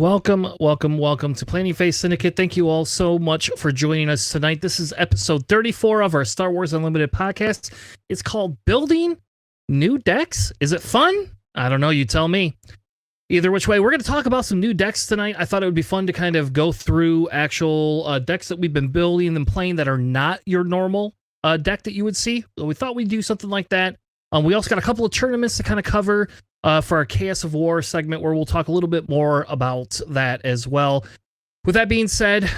Welcome to Planning Phase Syndicate. Thank you all so much for joining us tonight. This is episode 34 of our Star Wars Unlimited podcast. It's called Building New Decks. Is it fun? I don't know. You tell me. Either which way, we're going to talk about some new decks tonight. I thought it would be fun to kind of go through actual decks that we've been building and playing that are not your normal deck that you would see. So we thought we'd do something like that. We also got a couple of tournaments to kind of cover for our Chaos of War segment, where we'll talk a little bit more about that as well. With that being said,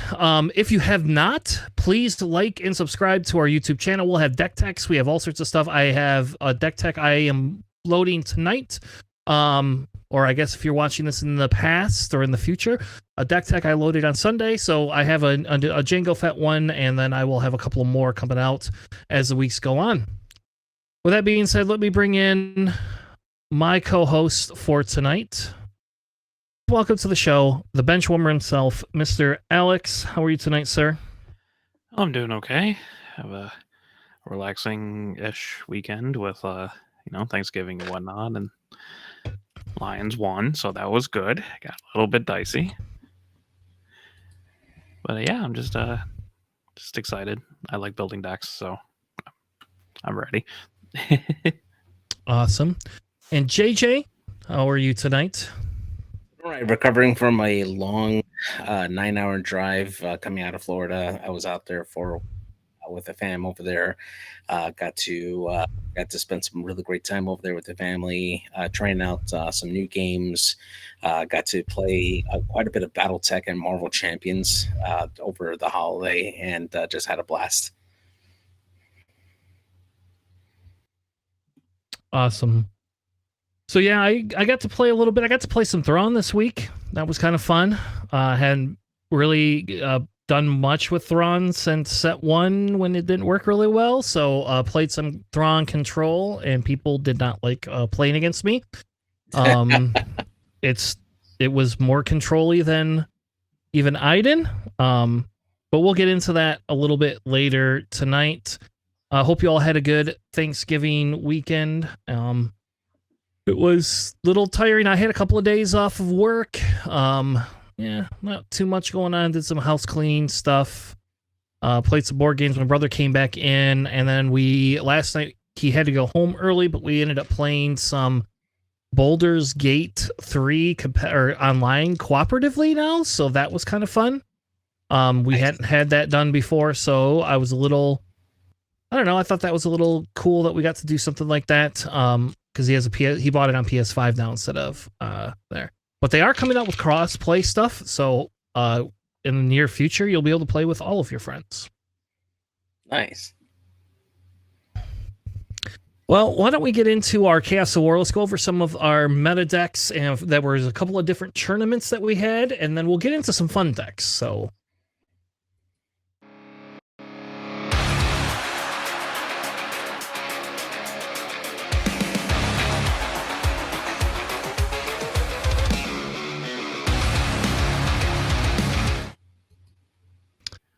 if you have not, please like and subscribe to our YouTube channel. We'll have deck techs. We have all sorts of stuff. I have a deck tech I am loading tonight. Or I guess if you're watching this in the past or in the future, a deck tech I loaded on Sunday. So I have a Jango Fett one, and then I will have a couple of more coming out as the weeks go on. With that being said, let me bring in my co-host for tonight. Welcome to the show, the benchwarmer himself, Mr. Alex. How are you tonight, sir? I'm doing okay. Have a relaxing-ish weekend with, Thanksgiving and whatnot, and Lions won, so that was good. Got a little bit dicey, but yeah, I'm just excited. I like building decks, so I'm ready. Awesome. And JJ, how are you tonight? All right, recovering from a long 9-hour drive coming out of Florida. I was out there with the fam over there. Got to spend some really great time over there with the family, trying out some new games. Got to play quite a bit of BattleTech and Marvel Champions over the holiday, and just had a blast. Awesome. So yeah, I got to play a little bit. I got to play some Thrawn this week. That was kind of fun. Hadn't really done much with Thrawn since set 1 when it didn't work really well. So played some Thrawn Control, and people did not like playing against me. It was more control-y than even Iden. But we'll get into that a little bit later tonight. Hope you all had a good Thanksgiving weekend. It was a little tiring. I had a couple of days off of work. Yeah, not too much going on. Did some house cleaning stuff. Played some board games. My brother came back in, and then last night he had to go home early, but we ended up playing some Baldur's Gate 3 online cooperatively now, so that was kind of fun. We hadn't had that done before, so I was a little, I don't know, I thought that was a little cool that we got to do something like that. Because he bought it on PS5 now instead of there. But they are coming out with cross-play stuff, so in the near future, you'll be able to play with all of your friends. Nice. Well, why don't we get into our Chaos of War? Let's go over some of our meta decks, and there was a couple of different tournaments that we had, and then we'll get into some fun decks. So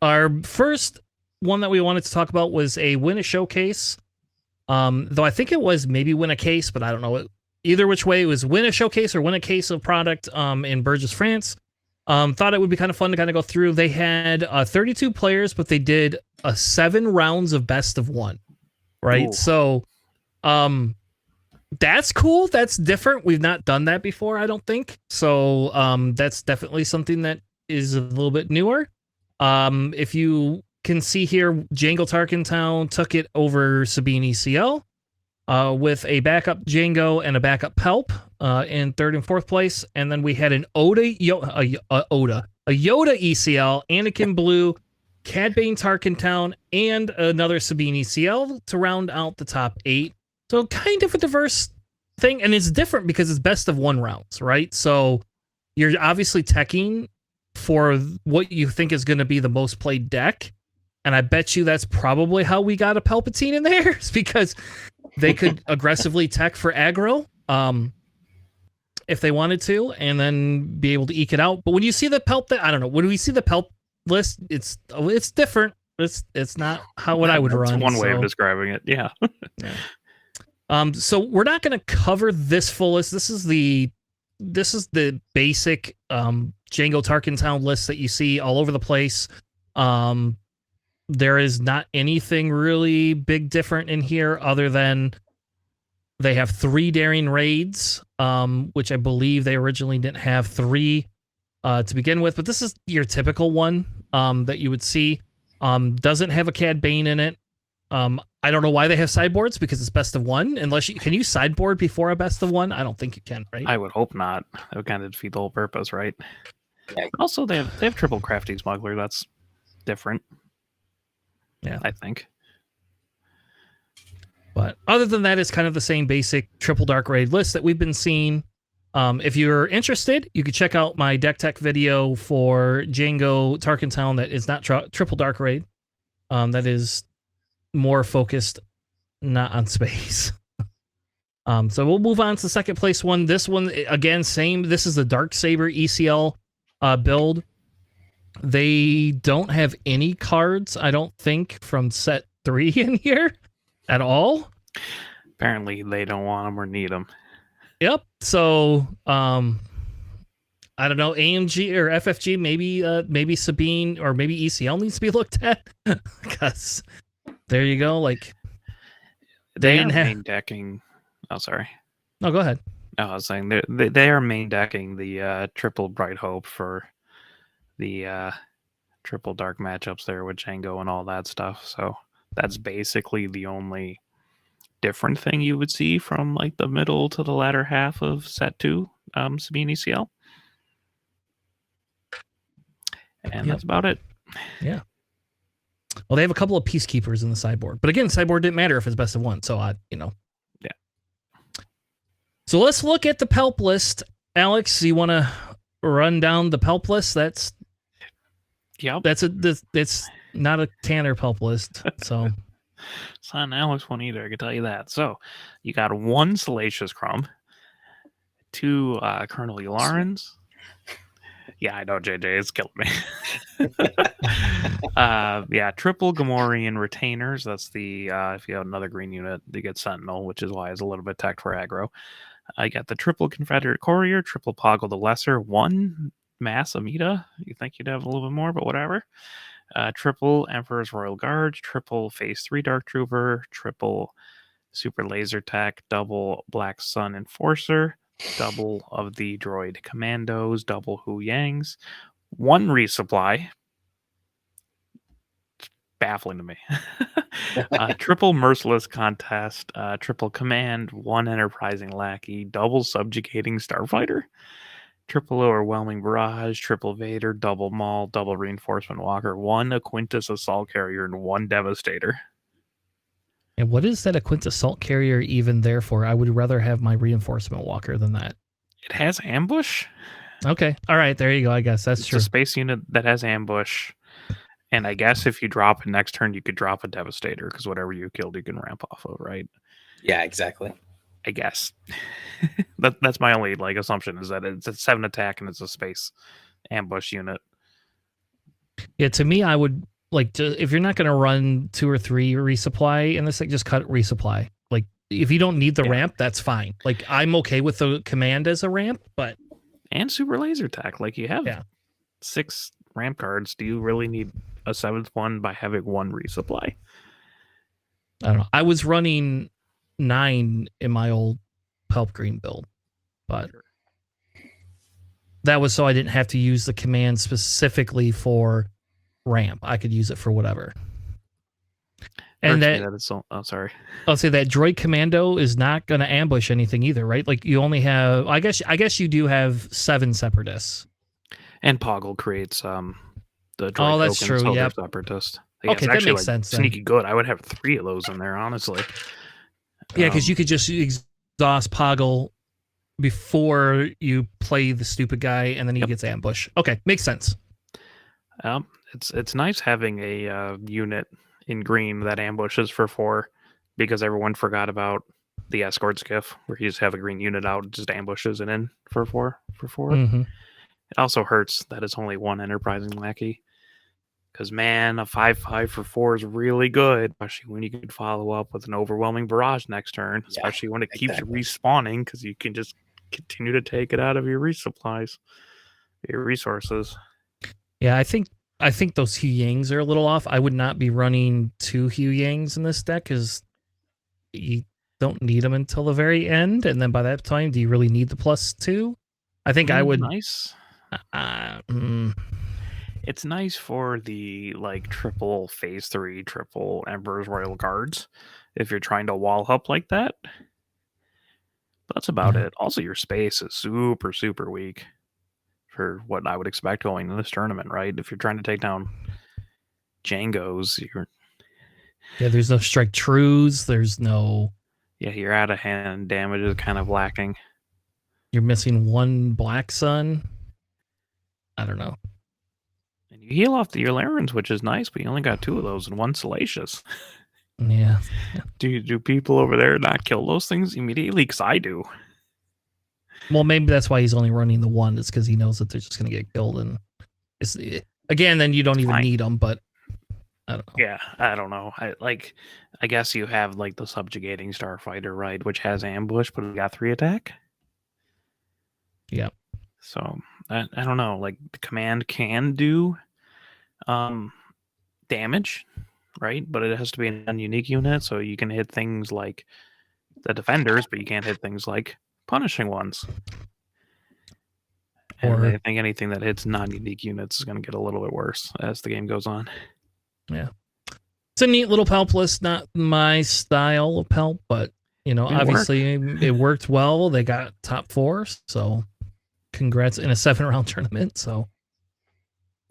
our first one that we wanted to talk about was a win a showcase. Though I think it was maybe win a case, but I don't know. Either which way, it was win a showcase or win a case of product in Burgess, France. Thought it would be kind of fun to kind of go through. They had 32 players, but they did 7 rounds of best of 1. Right? Ooh. So that's cool. That's different. We've not done that before, I don't think. So that's definitely something that is a little bit newer. If you can see here, Jango Tarkentown took it over Sabine ECL with a backup Jango and a backup Pelp in 3rd and 4th place. And then we had an Yoda ECL, Anakin Blue, Cad Bane Tarkentown, and another Sabine ECL to round out the top 8. So kind of a diverse thing. And it's different because it's best of 1 rounds, right? So you're obviously teching for what you think is going to be the most played deck. And I bet you that's probably how we got a Palpatine in there, is because they could aggressively tech for aggro if they wanted to, and then be able to eke it out. But when you see the Pelp, I don't know, when we see the Pelp list, it's different. It's not what I would run. One way of describing it, yeah. Yeah. So we're not going to cover this full list. This is the basic Django Tarkentown lists that you see all over the place. There is not anything really big different in here other than they have 3 daring raids, which I believe they originally didn't have 3 to begin with, but this is your typical one that you would see. Doesn't have a Cad Bane in it. I don't know why they have sideboards because it's best of 1. Can you sideboard before a best of 1? I don't think you can, right? I would hope not. That would kind of defeat the whole purpose, right? Yeah. Also, they have triple crafty smuggler. That's different. Yeah, I think. But other than that, it's kind of the same basic triple dark raid list that we've been seeing. If you're interested, you can check out my deck tech video for Django Tarkentown that is not triple dark raid. That is more focused, not on space. So we'll move on to the second place one. This one, again, same. This is the Dark Saber ECL build. They don't have any cards, I don't think, from set 3 in here at all. Apparently, they don't want them or need them. Yep. So, I don't know, AMG or FFG, maybe Sabine or maybe ECL needs to be looked at. Because there you go. Like They didn't are have main decking. Oh, sorry. No, go ahead. No, I was saying they are main decking the triple Bright Hope for the triple dark matchups there with Django and all that stuff. So that's basically the only different thing you would see from like the middle to the latter half of set 2, Sabine ECL. And that's about it. Yeah. Well, they have a couple of peacekeepers in the sideboard, but again, sideboard didn't matter if it's best of 1. So Yeah. So let's look at the Pelp list. Alex, you want to run down the Pelp list? It's not a Tanner Pelp list. So it's not an Alex one either, I can tell you that. So you got 1 Salacious Crumb, 2 Colonel Elarans. Yeah, I know, JJ, it's killing me. Triple Gamorrean Retainers. That's the if you have another green unit, you get Sentinel, which is why it's a little bit tech for aggro. I got the triple Confederate Courier, triple Poggle the Lesser, 1 Mass Amida. You think you'd have a little bit more, but whatever. Triple Emperor's Royal Guard, triple Phase 3 Dark Trooper, triple Super Laser Tech, double Black Sun Enforcer, double of the Droid Commandos, double Hu Yangs, 1 resupply. It's baffling to me. Triple Merciless Contest, triple Command, 1 Enterprising Lackey, double Subjugating Starfighter, triple Overwhelming Barrage, triple Vader, double Maul, double Reinforcement Walker, 1 Aquintus Assault Carrier, and 1 Devastator. And what is that Aquintus Assault Carrier even there for? I would rather have my Reinforcement Walker than that. It has Ambush. Okay. All right. There you go. I guess that's It's true. a space unit that has Ambush. And I guess if you drop it next turn, you could drop a Devastator because whatever you killed, you can ramp off of, right? Yeah, exactly. I guess. That's my only assumption is that it's a 7 attack and it's a space ambush unit. Yeah, to me, I would if you're not going to run 2 or 3 resupply in this, just cut resupply. Like if you don't need the ramp, that's fine. Like I'm okay with the command as a ramp, but and super laser tech. Like you have 6 ramp cards. Do you really need a 7th one by having 1 resupply? I don't know. I was running 9 in my old Pelp Green build, but that was so I didn't have to use the command specifically for ramp. I could use it for whatever. And sorry. I'll say that droid commando is not going to ambush anything either, right? Like you only have, I guess you do have 7 separatists. And Poggle creates the droid. Oh, that's true. Yeah. Separatist. Okay, that makes sense. Sneaky good. I would have 3 of those in there, honestly. Yeah, because you could just exhaust Poggle before you play the stupid guy, and then he gets ambush. Okay, makes sense. It's nice having a unit in green that ambushes for 4 because everyone forgot about the escort skiff where you just have a green unit out, just ambushes it in for 4. Mm-hmm. It also hurts that it's only 1 enterprising lackey. Because, man, a 5/5 for 4 is really good, especially when you can follow up with an overwhelming barrage next turn, especially when it keeps respawning because you can just continue to take it out of your resupplies. your resources. Yeah, I think those Hu Yangs are a little off. I would not be running 2 Hu Yangs in this deck because you don't need them until the very end, and then by that time, do you really need the +2? I think I would. Nice. It's nice for the like triple phase 3, triple Emperor's Royal Guards if you're trying to wall up like that. But that's about it. Also, your space is super, super weak for what I would expect going in this tournament, right? If you're trying to take down Django's, there's no strike trues. There's no. Yeah, your out of hand damage is kind of lacking. You're missing 1 Black Sun. I don't know. And you heal off the Eularans, which is nice, but you only got 2 of those and 1 Salacious. Yeah. Do people over there not kill those things immediately? Because I do. Well, maybe that's why he's only running the 1. It's because he knows that they're just going to get killed. And again, then you don't even need them, but I don't know. Yeah, I don't know. I guess you have like the subjugating starfighter, right, which has ambush, but it got 3 attack. Yeah. So I don't know. Like the command can do damage, right? But it has to be a non-unique unit, so you can hit things like the defenders, but you can't hit things like punishing ones. And I think anything that hits non-unique units is going to get a little bit worse as the game goes on. Yeah. It's a neat little Pelp list. Not my style of Pelp, but, obviously it worked well. They got top 4, so congrats in a 7-round tournament. So,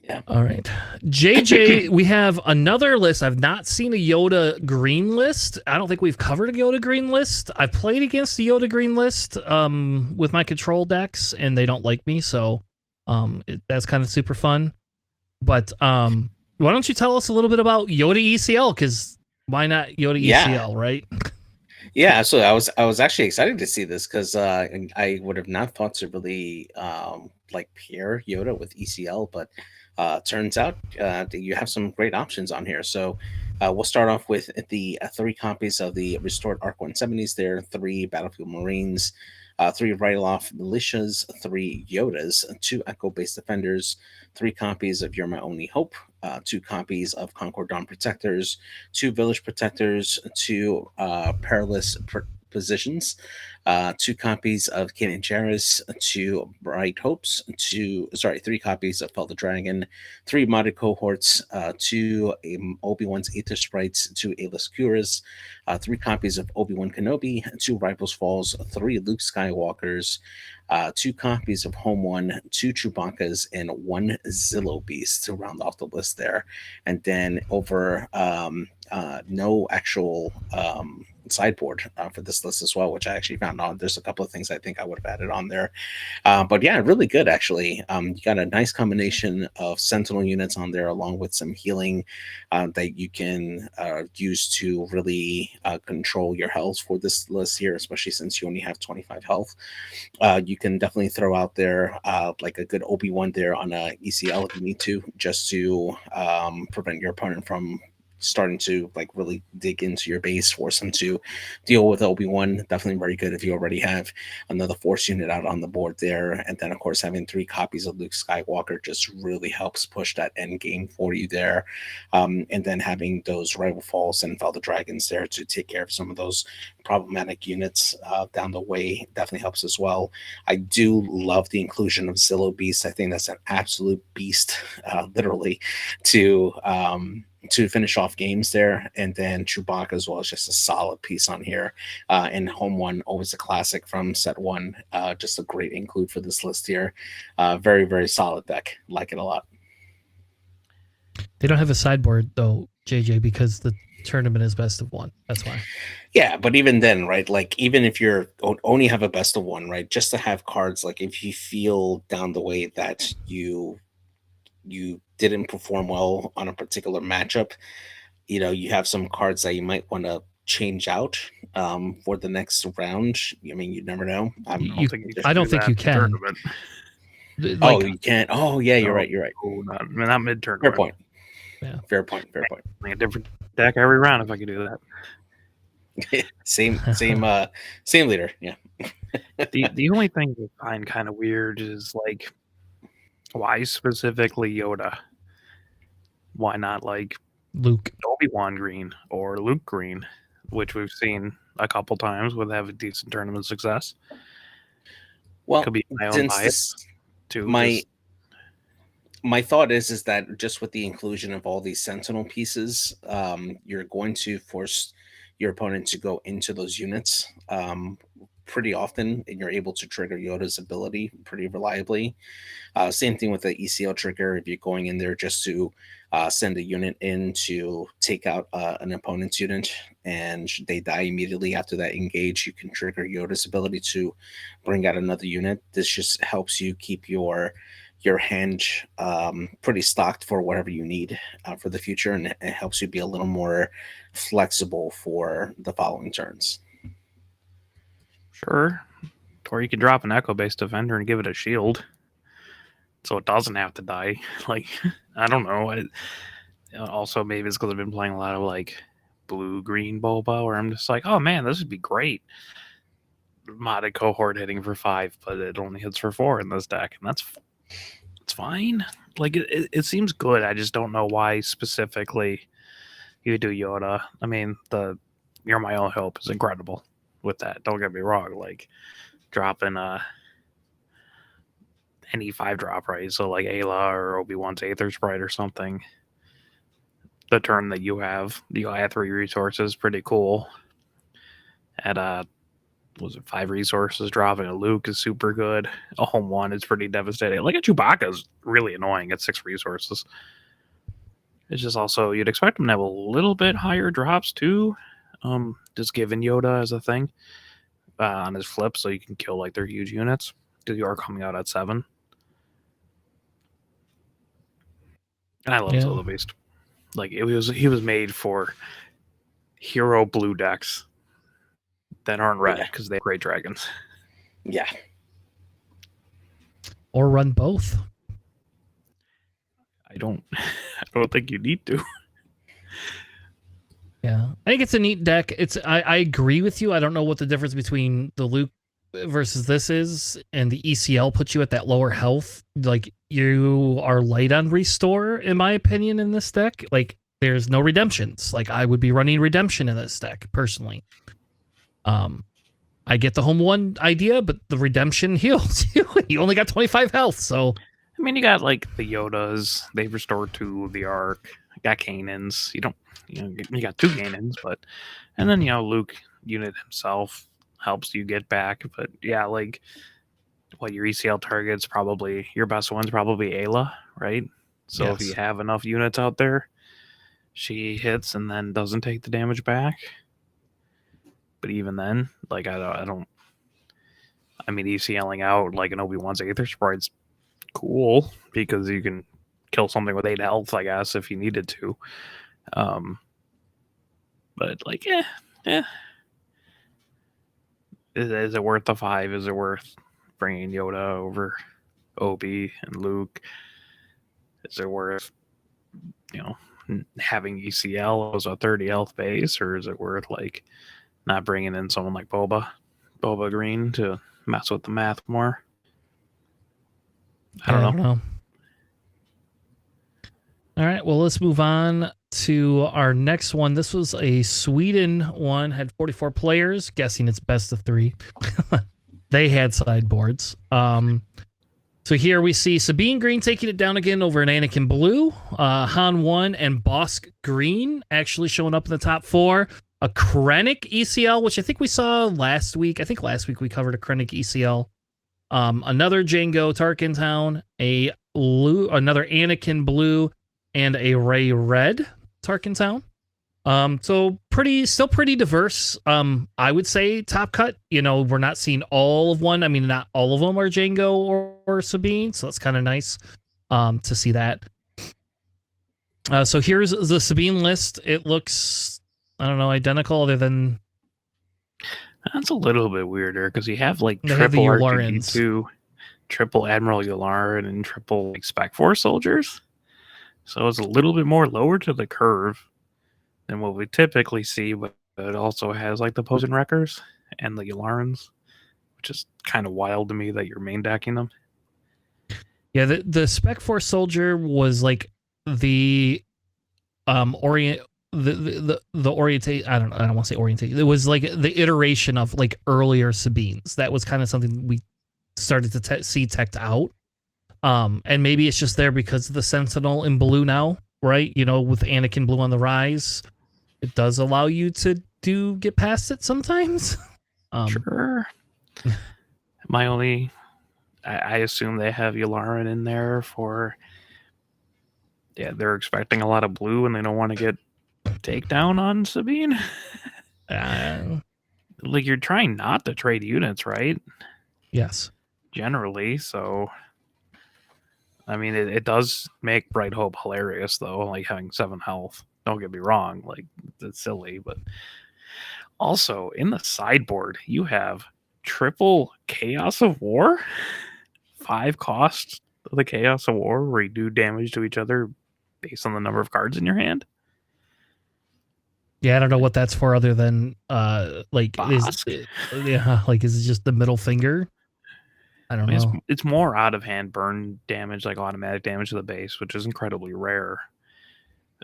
yeah. All right. JJ, we have another list. I've not seen a Yoda green list. I don't think we've covered a Yoda green list. I've played against the Yoda green list with my control decks, and they don't like me, so that's kind of super fun. But why don't you tell us a little bit about Yoda ECL? Because why not Yoda ECL, right? Yeah, absolutely. I was actually excited to see this because I would have not thought to really like pair Yoda with ECL, but turns out that you have some great options on here. So we'll start off with the 3 copies of the restored Arc 170s. There, 3 Battlefield Marines, 3 Ryloth Militias, 3 Yodas, 2 Echo-based Defenders, 3 copies of You're My Only Hope, 2 copies of Concord Dawn Protectors, 2 Village Protectors, 2 Perilous Positions, 2 copies of Kanan Jarrus, 2 Bright Hopes, 3 copies of Felt the Dragon, 3 modded cohorts, 2 Obi-Wan's Aether Sprites, 2 Aeless Curas, 3 copies of Obi-Wan Kenobi, 2 Rivals Falls, 3 Luke Skywalkers, 2 copies of Home One, 2 Chewbacca's, and 1 Zillow Beast to round off the list there. And then over no actual sideboard for this list as well, which I actually found on. There's a couple of things I think I would have added on there. But yeah, really good actually. You got a nice combination of Sentinel units on there along with some healing that you can use to really control your health for this list here, especially since you only have 25 health. You can definitely throw out there like a good Obi-Wan there on a ECL if you need to, just to prevent your opponent from starting to like really dig into your base, force them to deal with Obi-Wan. Definitely very good if you already have another Force unit out on the board there. And then of course having 3 copies of Luke Skywalker just really helps push that end game for you there. And then having those Rival Falls and Fell the Dragons there to take care of some of those problematic units down the way definitely helps as well. I do love the inclusion of Zillow Beast. I think that's an absolute beast, literally, to finish off games there. And then Chewbacca as well is just a solid piece on here. And Home One, always a classic from set 1. Just a great include for this list here. Very, very solid deck. Like it a lot. They don't have a sideboard though, JJ, because the tournament is best of 1. That's why. Yeah, but even then, right? Like even if you're only have a best of 1, right? Just to have cards like if you feel down the way that you didn't perform well on a particular matchup, you have some cards that you might want to change out for the next round. I mean, you never know. I don't think you can. You can't. Oh, yeah, you're right. You're right. Oh, not mid-tournament. Fair point. Yeah. Fair point. Like a different deck every round if I could do that. same leader. Yeah. The only thing I find kind of weird is like Why specifically Yoda? Why not like Luke. Obi-Wan green or Luke green, which we've seen a couple times would have a decent tournament success? Well, Could be my own since bias this too. my my thought is that just with the inclusion of all these sentinel pieces, you're going to force your opponent to go into those units pretty often, and you're able to trigger Yoda's ability pretty reliably. Same thing with the ECL trigger. If you're going in there just to send a unit in to take out an opponent's unit and they die immediately after that engage, you can trigger Yoda's ability to bring out another unit. This just helps you keep your hand pretty stocked for whatever you need for the future, and it helps you be a little more flexible for the following turns. Sure. Or you can drop an echo-based defender and give it a shield, so it doesn't have to die. Like, I don't know. Also, maybe it's because I've been playing a lot of like blue-green boba, where I'm just like, oh man, this would be great. Modded cohort hitting for 5, but it only hits for 4 in this deck, and it's fine. Like it seems good. I just don't know why specifically you do Yoda. I mean, the You're My Own Hope is incredible with that. Don't get me wrong. Like dropping any 5-drop, right? So like Ayla or Obi-Wan's Aether Sprite or something. The turn that you have 3 resources, pretty cool. At was it 5 resources? Dropping a Luke is super good. A home 1 is pretty devastating. Like a Chewbacca is really annoying at 6 resources. It's just also you'd expect them to have a little bit higher drops too. Just given Yoda as a thing on his flip, so you can kill like their huge units because you are coming out at 7. And I love Solo Beast. Like he was made for hero blue decks that aren't red because they have great dragons. Yeah. Or run both. I don't think you need to. Yeah, I think it's a neat deck. I agree with you. I don't know what the difference between the Luke versus this is, and the ECL puts you at that lower health. Like you are light on restore, in my opinion, in this deck. Like there's no redemptions. Like I would be running redemption in this deck personally. I get the home 1 idea, but the redemption heals you. You only got 25 health, so I mean, you got like the Yodas. They've restored to the Arc. You got Kanans. You got 2 Kanans, but and then Luke unit himself helps you get back. But yeah, like your ECL target's probably your best one's probably Ayla, right? So yes. if you have enough units out there, she hits and then doesn't take the damage back. But even then, like I don't. I mean, ECLing out like an Obi-Wan's Aether Sprite's cool because you can kill something with 8 health, I guess, if you needed to. But like, is it worth the 5? Is it worth bringing Yoda over Obi and Luke? Is it worth having ECL as a 30 health base, or is it worth like not bringing in someone like Boba Green to mess with the math more? I don't know. All right, well, let's move on to our next one. This was a Sweden one, had 44 players, guessing it's best of 3. They had sideboards. So here we see Sabine Green taking it down again over an Anakin Blue, Han 1 and Bosk Green actually showing up in the top 4. A Krennic ECL, which I think we saw last week. I think last week we covered a Krennic ECL. Another Django Tarkintown, another Anakin Blue, and a Ray Red Tarkintown. So still pretty diverse. I would say top cut. We're not seeing all of one. I mean, not all of them are Django or Sabine, so that's kind of nice to see that. So here's the Sabine list. It looks, I don't know, identical other than that's a little bit weirder because you have like they have triple the R2D2, triple Admiral Yularen, and triple Spec Force soldiers. So it's a little bit more lower to the curve than what we typically see, but it also has like the Posen Wreckers and the Yularans, which is kind of wild to me that you're main decking them. Yeah, the Spec Force soldier was like the orient the orientate. I don't want to say orientate. It was like the iteration of like earlier Sabines. That was kind of something we started to see teched out. And maybe it's just there because of the Sentinel in blue now, right? You know, with Anakin blue on the rise, it does allow you to get past it sometimes. Sure. I assume they have Yularen in there for. Yeah, they're expecting a lot of blue and they don't want to get takedown on Sabine. Like, you're trying not to trade units, right? Yes. Generally, so. I mean, it does make Bright Hope hilarious, though, like having 7 health. Don't get me wrong, like, it's silly, but. Also, in the sideboard, you have triple Chaos of War. 5 costs of the Chaos of War where you do damage to each other based on the number of cards in your hand. Yeah, I don't know what that's for other than like Bosk. is it just the middle finger? I don't know. It's more out of hand burn damage, like automatic damage to the base, which is incredibly rare.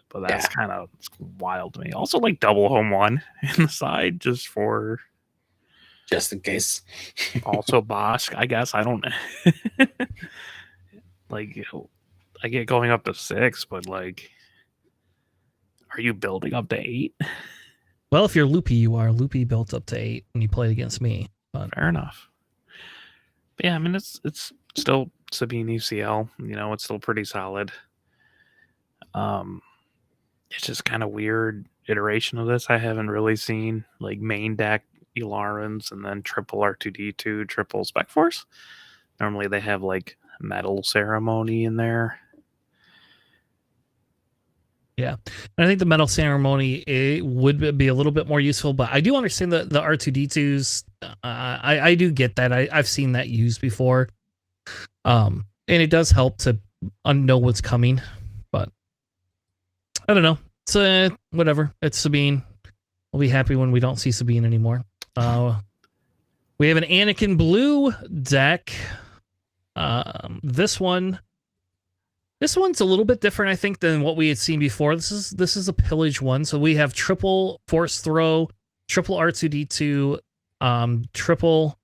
But that's kind of wild to me. Also, like double home 1 in the side just in case. Also Bosk, I guess. I don't like, I get going up to 6, but like, are you building up to 8? Well, if you're Loopy, you are. Loopy built up to 8 when you played against me. But fair enough. But yeah, I mean, it's still Sabine UCL. You know, it's still pretty solid. It's just kind of weird iteration of this. I haven't really seen like main deck Ilarans and then triple R2D2, triple Spec Force. Normally they have like Metal Ceremony in there. Yeah, and I think the Metal Ceremony, it would be a little bit more useful, but I do understand the R2D2s. I do get that. I've seen that used before, and it does help to know what's coming. But I don't know. It's whatever. It's Sabine. We'll be happy when we don't see Sabine anymore. We have an Anakin Blue deck. This one's a little bit different, I think, than what we had seen before. This is a pillage one. So we have triple Force Throw, triple R2D2, triple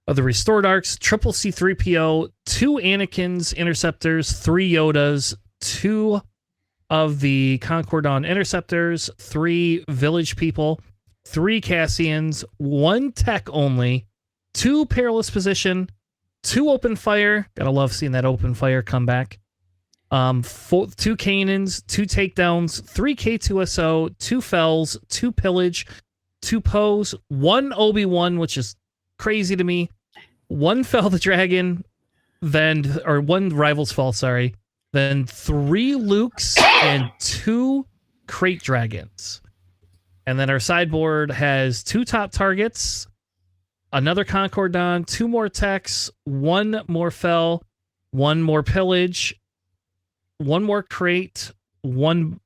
of the Restored Arcs, triple C3PO, 2 Anakins Interceptors, 3 Yodas, 2 of the Concordon Interceptors, 3 Village People, 3 Cassians, 1 Tech only, 2 Perilous Position, 2 Open Fire. Gotta love seeing that Open Fire come back. 2 Kanans, 2 Takedowns, 3 K2SO, 2 Fells, 2 Pillage, 2 Pose, 1 Obi-Wan, which is crazy to me, 1 Fell the Dragon, or 1 Rivals Fall, sorry, then 3 Lukes and 2 Crate Dragons. And then our sideboard has 2 top targets, another Concordon, 2 more Techs, 1 more Fell, 1 more Pillage, 1 more Crate, 1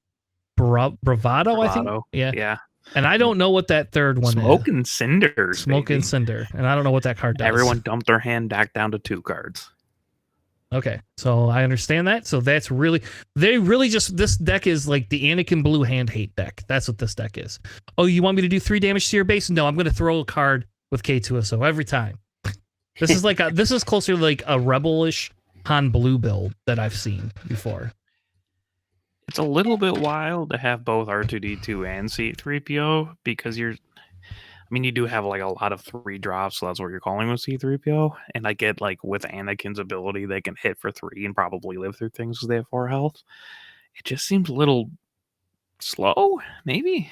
Bravado, I think. Yeah. And I don't know what that third one Smoke is. and Cinders. Smoke baby. and Cinder. And I don't know what that card does. Everyone dumped their hand back down to 2 cards. Okay, so I understand that. So this deck is like the Anakin Blue hand hate deck. That's what this deck is. Oh, you want me to do 3 damage to your base? No, I'm going to throw a card with K2SO every time. This is closer to like a rebelish Han Blue build that I've seen before. It's a little bit wild to have both R2D2 and C3PO because you do have like a lot of 3 drops, so that's what you're calling with C3PO. And I get like with Anakin's ability, they can hit for 3 and probably live through things because they have 4 health. It just seems a little slow, maybe.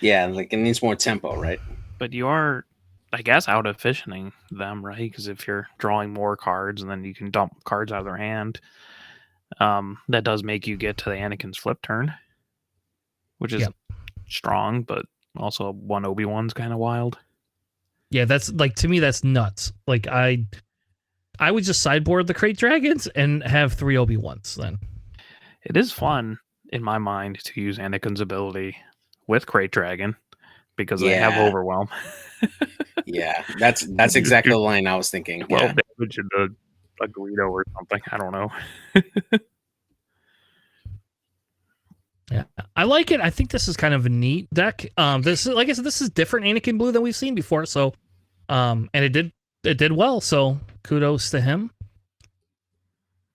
Yeah, like it needs more tempo, right? But you are, I guess, out efficienting them, right? Because if you're drawing more cards and then you can dump cards out of their hand, that does make you get to the Anakin's flip turn, which is strong, but also 1 Obi-Wan's kind of wild. Yeah, that's like, to me, that's nuts. Like I would just sideboard the Crate Dragons and have 3 Obi-Wans then. It is fun, in my mind, to use Anakin's ability with Crate Dragon because they have Overwhelm. Yeah, that's exactly the line I was thinking. 12 damage into a Greedo or something. I don't know. Yeah, I like it. I think this is kind of a neat deck. This is, like I said, this is different Anakin Blue than we've seen before. So, and it did well. So kudos to him.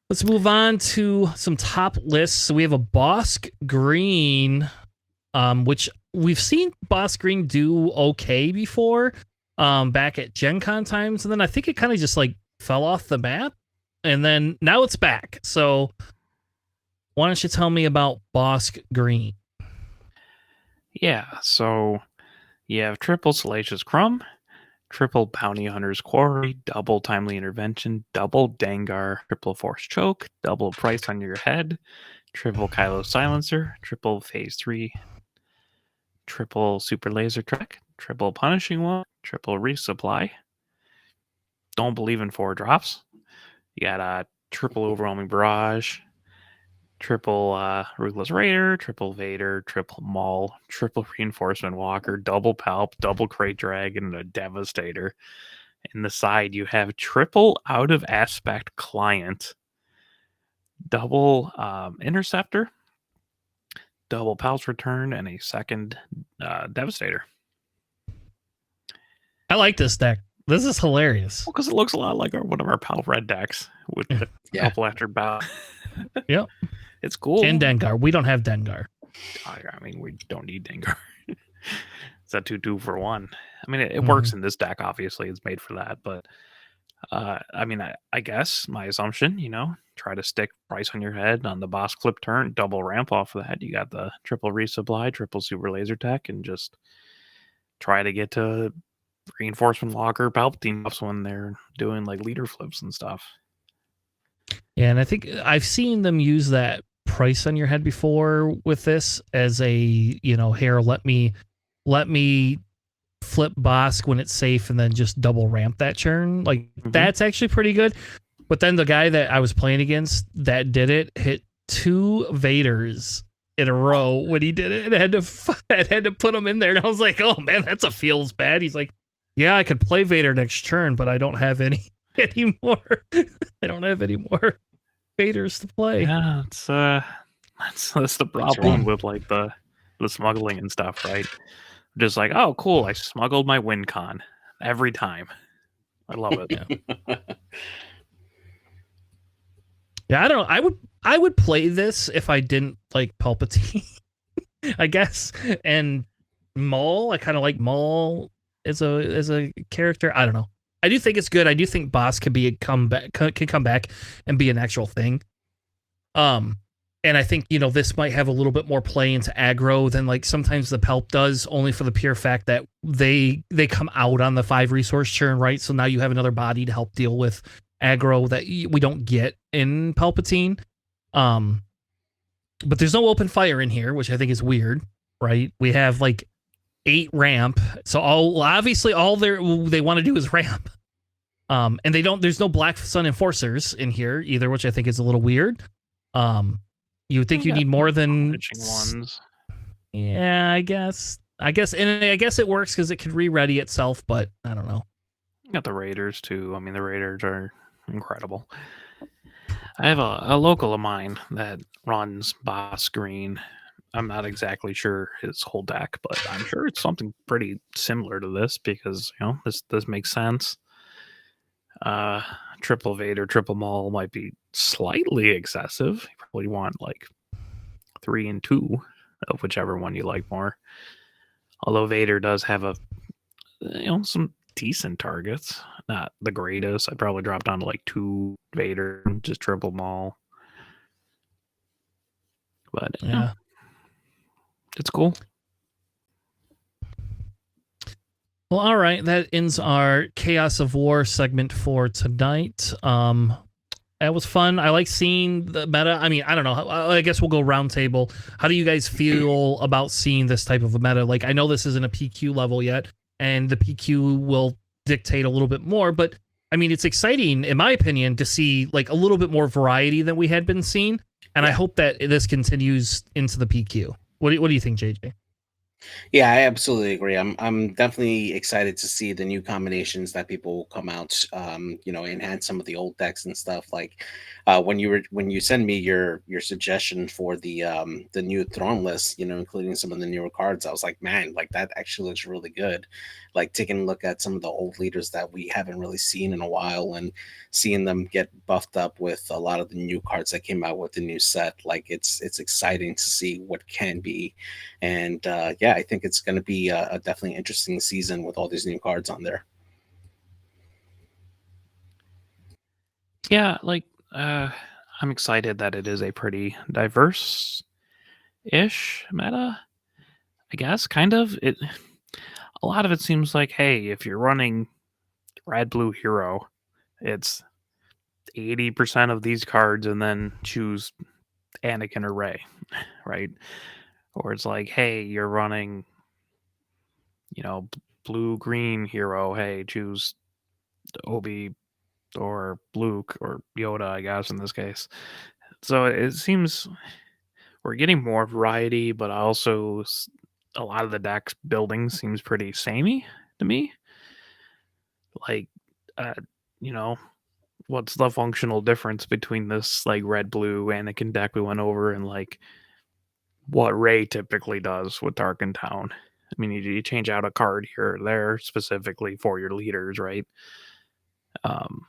Let's move on to some top lists. So we have a Bosk Green, which we've seen Bosk Green do okay before, back at Gen Con times, and then I think it kind of just like fell off the map, and then now it's back. So why don't you tell me about Bosk Green? Yeah, so you have triple Salacious Crumb, triple Bounty Hunter's Quarry, double Timely Intervention, double Dengar, triple Force Choke, double Price on Your Head, triple Kylo Silencer, triple Phase 3, triple Super Laser Trek, triple Punishing One, triple Resupply. Don't believe in 4 drops. You got a triple Overwhelming Barrage, triple Ruthless Raider, triple Vader, triple Maul, triple Reinforcement Walker, double Palp, double Crate Dragon, and a Devastator. In the side, you have triple Out of Aspect Client, double Interceptor, double Palp's Return, and a second Devastator. I like this deck. This is hilarious. Well, because it looks a lot like one of our Palp Red decks with the couple after bow. Yep. It's cool. And Dengar. We don't have Dengar. I mean, we don't need Dengar. It's a 2/2 for 1. I mean, it works in this deck, obviously. It's made for that. But, I mean, I guess my assumption, try to stick Price on your head on the boss flip turn, double ramp off of that. You got the triple resupply, triple super laser tech, and just try to get to Reinforcement Walker Palpatine buffs when they're doing like leader flips and stuff. Yeah, and I think I've seen them use that Price on your head before with this as a, here, let me flip Bosk when it's safe and then just double ramp that churn. Like, that's actually pretty good. But then the guy that I was playing against that did it hit 2 Vaders in a row when he did it, and I had to put him in there. And I was like, oh man, that's a feels bad. He's like, yeah, I could play Vader next turn, but I don't have any anymore. I don't have any more Vaders to play. Yeah, that's the problem with like the smuggling and stuff, right? Just like, oh cool, I smuggled my WinCon every time. I love it. Yeah, I don't know. I would play this if I didn't like Palpatine, I guess. And Maul, I kind of like Maul as a character. I don't know. I do think it's good. I do think Boss can come back and be an actual thing. And I think, this might have a little bit more play into aggro than like sometimes the Palp does, only for the pure fact that they come out on the 5 resource churn, right? So now you have another body to help deal with aggro that we don't get in Palpatine. But there's no open fire in here, which I think is weird, right? We have like 8 ramp. So obviously all they want to do is ramp. And there's no Black Sun Enforcers in here either, which I think is a little weird. You would think you need more than ones. Yeah, I guess, and I guess it works because it could re-ready itself, but I don't know. You got the Raiders too. I mean, the Raiders are incredible. I have a local of mine that runs Boss Green. I'm not exactly sure his whole deck, but I'm sure it's something pretty similar to this because this makes sense. Triple Vader, triple Maul might be slightly excessive. You probably want like 3 and 2 of whichever one you like more. Although Vader does have some decent targets, not the greatest. I'd probably drop down to like 2 Vader, just triple Maul. But yeah, it's cool. Well, all right. That ends our Chaos of War segment for tonight. That was fun. I like seeing the meta. I mean, I don't know. I guess we'll go round table. How do you guys feel about seeing this type of a meta? Like, I know this isn't a PQ level yet, and the PQ will dictate a little bit more, but I mean, it's exciting, in my opinion, to see like a little bit more variety than we had been seeing. And I hope that this continues into the PQ. What do you think, JJ? Yeah, I absolutely agree. I'm definitely excited to see the new combinations that people will come out. Enhance some of the old decks and stuff. Like when you send me your suggestion for the new throne list, including some of the newer cards, I was like, man, like that actually looks really good. Like taking a look at some of the old leaders that we haven't really seen in a while and seeing them get buffed up with a lot of the new cards that came out with the new set. Like it's exciting to see what can be. And yeah, I think it's going to be a definitely interesting season with all these new cards on there. Yeah, like I'm excited that it is a pretty diverse ish meta, I guess, kind of. It a lot of it seems like, hey, if you're running red blue hero, it's 80% of these cards and then choose Anakin or Rey, right? Or it's like, hey, you're running, blue green hero, hey, choose Obi or Luke or Yoda, I guess, in this case. So it seems we're getting more variety, but also a lot of the deck building seems pretty samey to me. Like, uh, you know, what's the functional difference between this like red blue Anakin deck we went over and like what Ray typically does with Tarkin Town? I mean, you change out a card here or there specifically for your leaders, right? Um,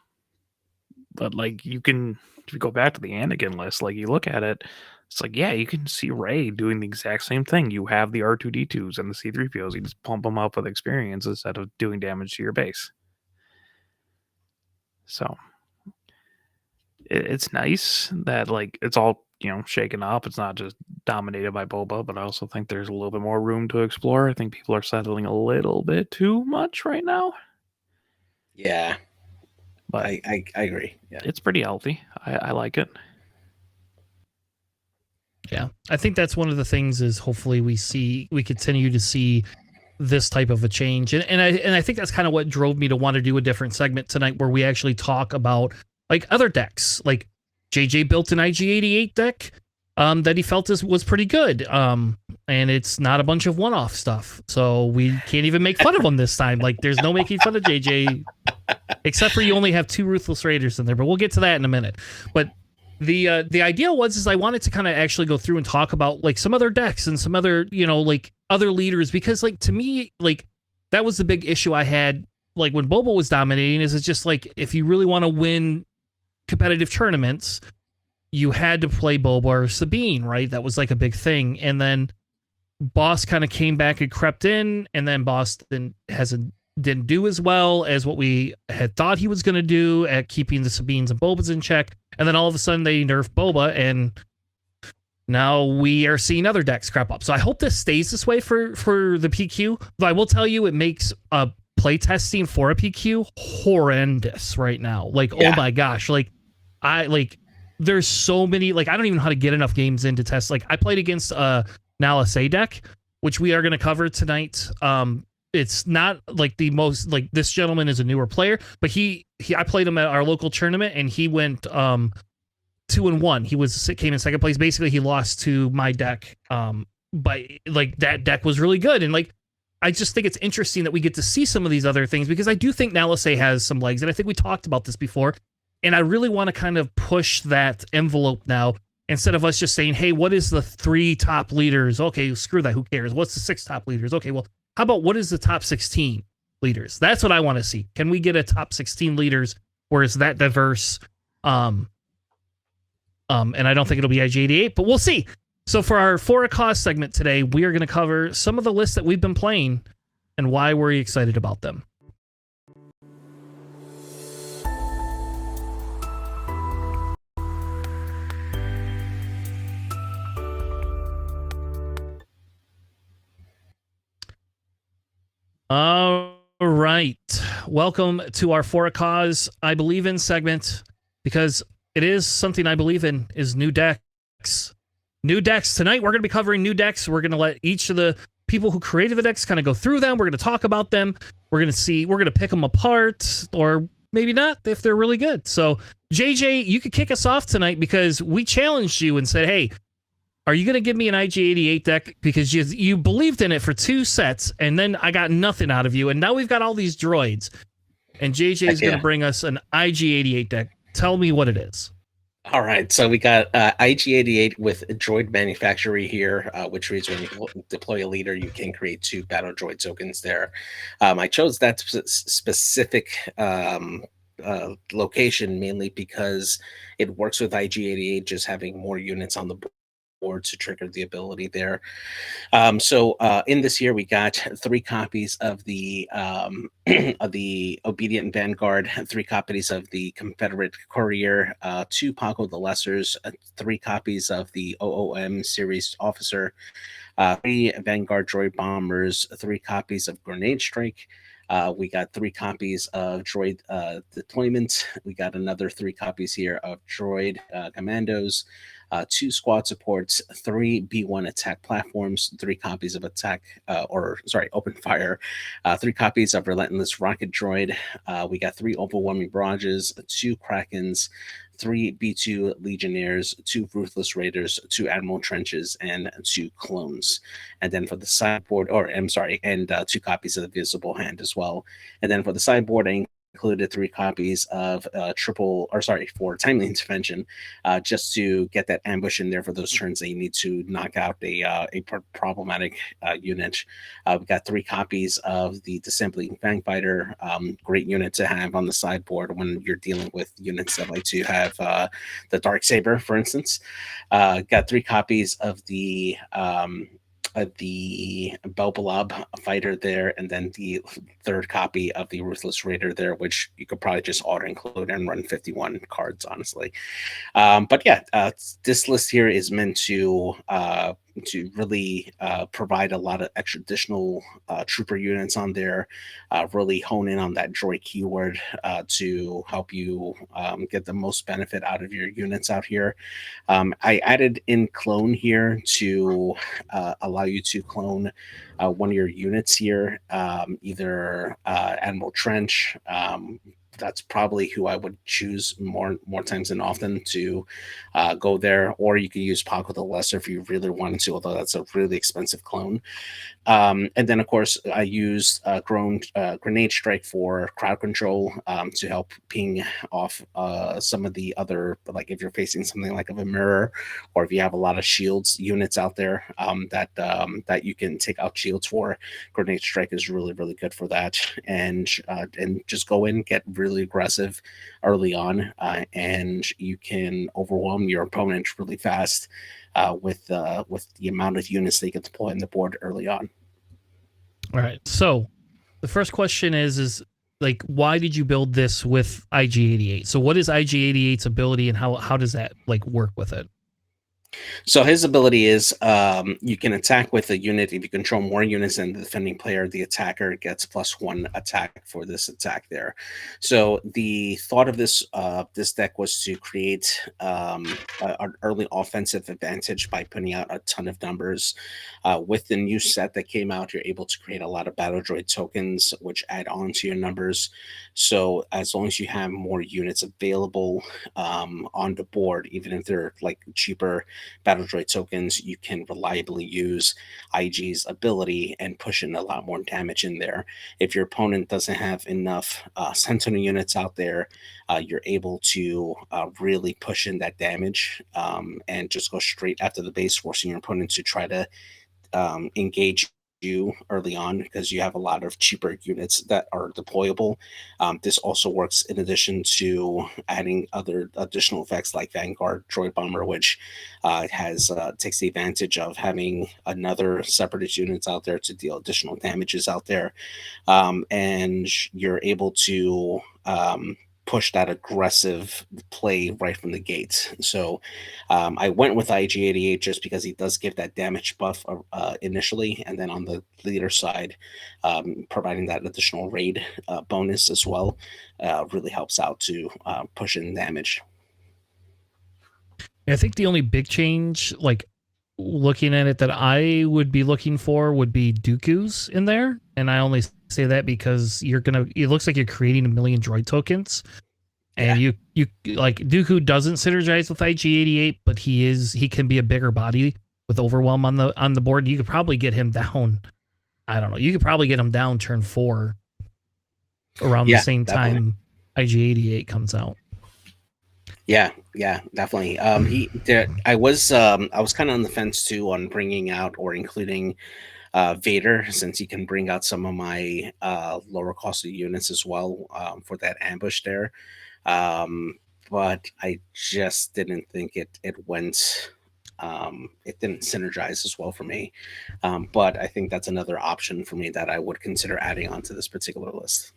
but like you can, if you go back to the Anakin list, like you look at it, it's like, yeah, you can see Ray doing the exact same thing. You have the R2D2s and the C3POs. You just pump them up with experience instead of doing damage to your base. So it's nice that like it's all shaken up. It's not just dominated by Boba, but I also think there's a little bit more room to explore. I think people are settling a little bit too much right now. Yeah, but I agree. Yeah, it's pretty healthy. I like it. Yeah, I think that's one of the things is hopefully we continue to see this type of a change, and I think that's kind of what drove me to want to do a different segment tonight where we actually talk about like other decks. Like JJ built an IG88 deck that he felt was pretty good, and it's not a bunch of one-off stuff, so we can't even make fun of him this time. Like there's no making fun of JJ, except for you only have 2 Ruthless Raiders in there, but we'll get to that in a minute. But the idea is I wanted to kind of actually go through and talk about like some other decks and some other like other leaders, because like to me like that was the big issue I had like when Boba was dominating. Is it's just like if you really want to win competitive tournaments, you had to play Boba or Sabine, right? That was like a big thing. And then Boss kind of came back and crept in, and then Boss didn't do as well as what we had thought he was going to do at keeping the Sabines and Bobas in check. And then all of a sudden they nerf Boba, and now we are seeing other decks crop up. So I hope this stays this way for the PQ. Though I will tell you, it makes play testing for a PQ horrendous right now. Like, yeah. Oh my gosh. There's so many, like, I don't even know how to get enough games in to test. Like, I played against Nalisay deck, which we are going to cover tonight. It's not like the most, like, this gentleman is a newer player, but I played him at our local tournament and he went 2-1. He came in second place. Basically, he lost to my deck. But like that deck was really good. And like, I just think it's interesting that we get to see some of these other things, because I do think Nalisay has some legs. And I think we talked about this before. And I really want to kind of push that envelope now, instead of us just saying, hey, what is the 3 top leaders? Okay, screw that. Who cares? What's the 6 top leaders? Okay, well, how about what is the top 16 leaders? That's what I want to see. Can we get a top 16 leaders where it's that diverse? And I don't think it'll be IG88, but we'll see. So for our For a Cause segment today, we are going to cover some of the lists that we've been playing and why we're excited about them. All right. Welcome to our For a Cause I Believe In segment, because it is something I believe in, is new decks. New decks. Tonight, we're going to be covering new decks. We're going to let each of the people who created the decks kind of go through them. We're going to talk about them. We're going to pick them apart, or maybe not if they're really good. So, JJ, you could kick us off tonight, because we challenged you and said, hey, Are you going to give me an IG-88 deck? Because you believed in it for 2 sets, and then I got nothing out of you, and now we've got all these droids. And JJ is going to bring us an IG-88 deck. Tell me what it is. All right, so we got IG-88 with droid manufacturer here, which means when you deploy a leader, you can create 2 battle droid tokens there. I chose that specific location mainly because it works with IG-88 just having more units on the board to trigger the ability there. So in this year, we got 3 copies of the of the Obedient Vanguard, 3 copies of the Confederate Courier, 2 Pago the Lessers, 3 copies of the OOM series officer, 3 Vanguard droid bombers, 3 copies of Grenade Strike. We got 3 copies of droid deployment. We got another 3 copies here of droid commandos, 2 squad supports, 3 B1 attack platforms, 3 copies of open fire, 3 copies of relentless rocket droid. We got 3 overwhelming barrages, 2 Krakens, 3 B2 Legionnaires, 2 Ruthless Raiders, 2 Admiral Trenches, and 2 clones. And then for the sideboard, 2 copies of the Visible Hand as well. And then for the sideboard, I included 3 copies of for timely intervention, just to get that ambush in there for those turns that you need to knock out a problematic unit. We've got 3 copies of the Dissembling Fangfighter, great unit to have on the sideboard when you're dealing with units that like to have the Darksaber, for instance. Got 3 copies of the Belbalob fighter there, and then the 3rd copy of the Ruthless Raider there, which you could probably just auto include and run 51 cards, honestly. But yeah, this list here is meant to really provide a lot of extra additional trooper units on there, really hone in on that droid keyword to help you get the most benefit out of your units out here. I added in clone here to allow you to clone one of your units here, either Admiral Trench. That's probably who I would choose more times than often to go there, or you could use Paco the Lesser if you really wanted to, although that's a really expensive clone. And then, of course, I used Grenade Strike for crowd control to help ping off some of the other, like if you're facing something like a mirror, or if you have a lot of shields units out there that you can take out shields for. Grenade Strike is really, really good for that. And just go in, get really aggressive early on, and you can overwhelm your opponent really fast with the amount of units they can deploy on the board early on. All right. So the first question is like, why did you build this with IG-88? So what is IG-88's ability, and how does that like work with it? So his ability is you can attack with a unit. If you control more units than the defending player, the attacker gets +1 attack for this attack there. So the thought of this deck was to create an early offensive advantage by putting out a ton of numbers. With the new set that came out, you're able to create a lot of battle droid tokens, which add on to your numbers. So as long as you have more units available on the board, even if they're like cheaper battle droid tokens, you can reliably use IG's ability and push in a lot more damage in there. If your opponent doesn't have enough Sentinel units out there, you're able to really push in that damage and just go straight after the base, forcing your opponent to try to engage you early on because you have a lot of cheaper units that are deployable. This also works in addition to adding other additional effects like Vanguard Droid Bomber, which takes the advantage of having another separatist units out there to deal additional damages out there, and you're able to push that aggressive play right from the gate. So I went with IG-88 just because he does give that damage buff initially, and then on the leader side, providing that additional raid bonus as well really helps out to push in damage. I think the only big change, like looking at it, that I would be looking for would be Dooku's in there, and I only say that because it looks like you're creating 1 million droid tokens, and you like Dooku doesn't synergize with IG-88, but he can be a bigger body with Overwhelm on the board, you could probably get him down. I don't know. You could probably get him down turn 4 around the same definitely. time IG-88 comes out. Yeah, definitely. I was kind of on the fence too on bringing out or including Vader, since he can bring out some of my lower costly units as well, for that ambush there. But I just didn't think it went. It didn't synergize as well for me. But I think that's another option for me that I would consider adding onto this particular list.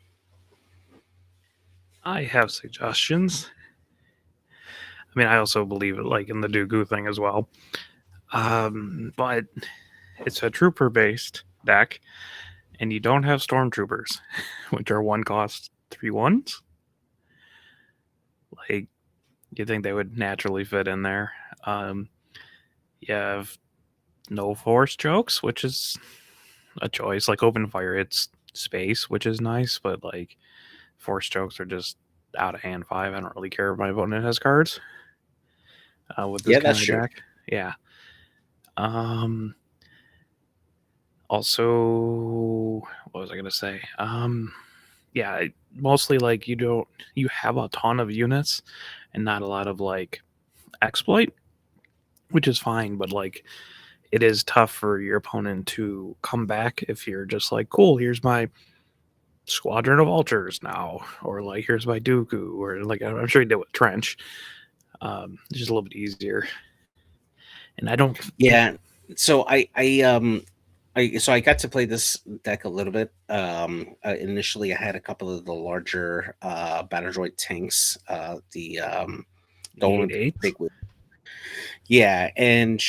I have suggestions. I mean, I also believe it like in the Dooku thing as well. But it's a trooper based deck, and you don't have stormtroopers, which are 1 cost 3 ones. Like, you think they would naturally fit in there? You have no force chokes, which is a choice. Like open fire, it's space, which is nice, but like force chokes are just out of hand 5. I don't really care if my opponent has cards with this Yeah, kind that's of true. deck. Yeah. Also, what was I gonna say? Yeah, mostly like you have a ton of units and not a lot of like exploit, which is fine, but like it is tough for your opponent to come back if you're just like, cool, here's my squadron of vultures now, or like here's my Dooku, or like I'm sure you did with Trench. It's just a little bit easier. And I don't. Yeah. So I got to play this deck a little bit. Initially, I had a couple of the larger battle droid tanks. The one with the 8/8. big. Yeah, and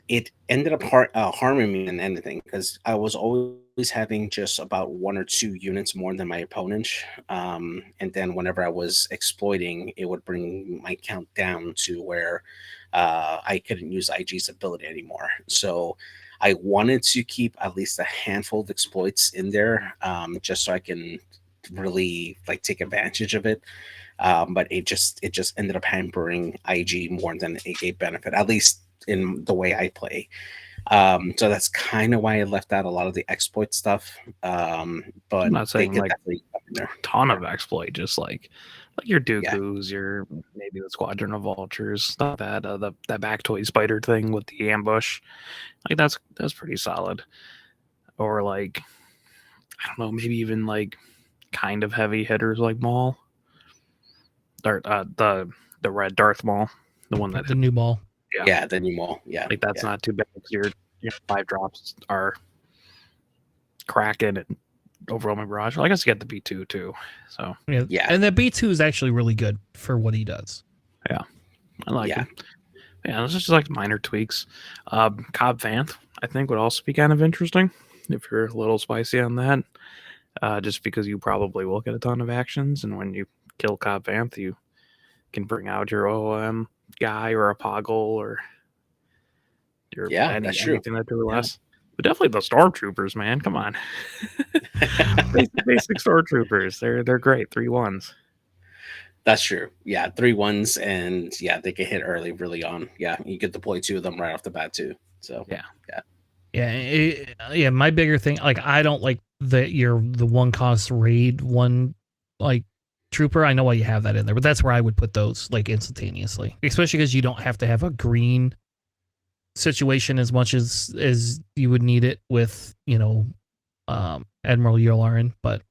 it ended up harming me in anything because I was always having just about 1 or 2 units more than my opponent. And then whenever I was exploiting, it would bring my count down to where I couldn't use IG's ability anymore. So I wanted to keep at least a handful of exploits in there, just so I can really like take advantage of it. But it just ended up hampering IG more than it gave benefit, at least in the way I play. So that's kind of why I left out a lot of the exploit stuff. I'm But not they saying could like definitely come in there. ton of exploit, just like your Yeah, Dooku's, your maybe the Squadron of Vultures, stuff that that back toy spider thing with the ambush, like that's pretty solid. Or like I don't know, maybe even like kind of heavy hitters like Maul, or the red Darth Maul, the one that The new ball. yeah, the new mall. Yeah, like that's yeah. not too bad because your 5 drops are Kraken and overwhelming barrage. Well, I guess you get the B2 too, so Yeah. Yeah. And the B2 is actually really good for what he does. I like Yeah. him. Yeah, it's just like minor tweaks. Cobb Vanth, I think, would also be kind of interesting if you're a little spicy on that. Just because you probably will get a ton of actions, and when you kill Cobb Vanth, you can bring out your OM guy or a Poggle or your Yeah, that's true. anything that do less. But definitely the stormtroopers, man. Come on, basic stormtroopers. They're great. 3 ones. That's true. Yeah, 3 ones, and yeah, they get hit early on. Yeah, you could deploy 2 of them right off the bat too. So Yeah. Yeah. My bigger thing, like I don't like that you're the 1 cost raid 1 like trooper. I know why you have that in there, but that's where I would put those like instantaneously, especially because you don't have to have a green situation as much as you would need it with Admiral Yularen. But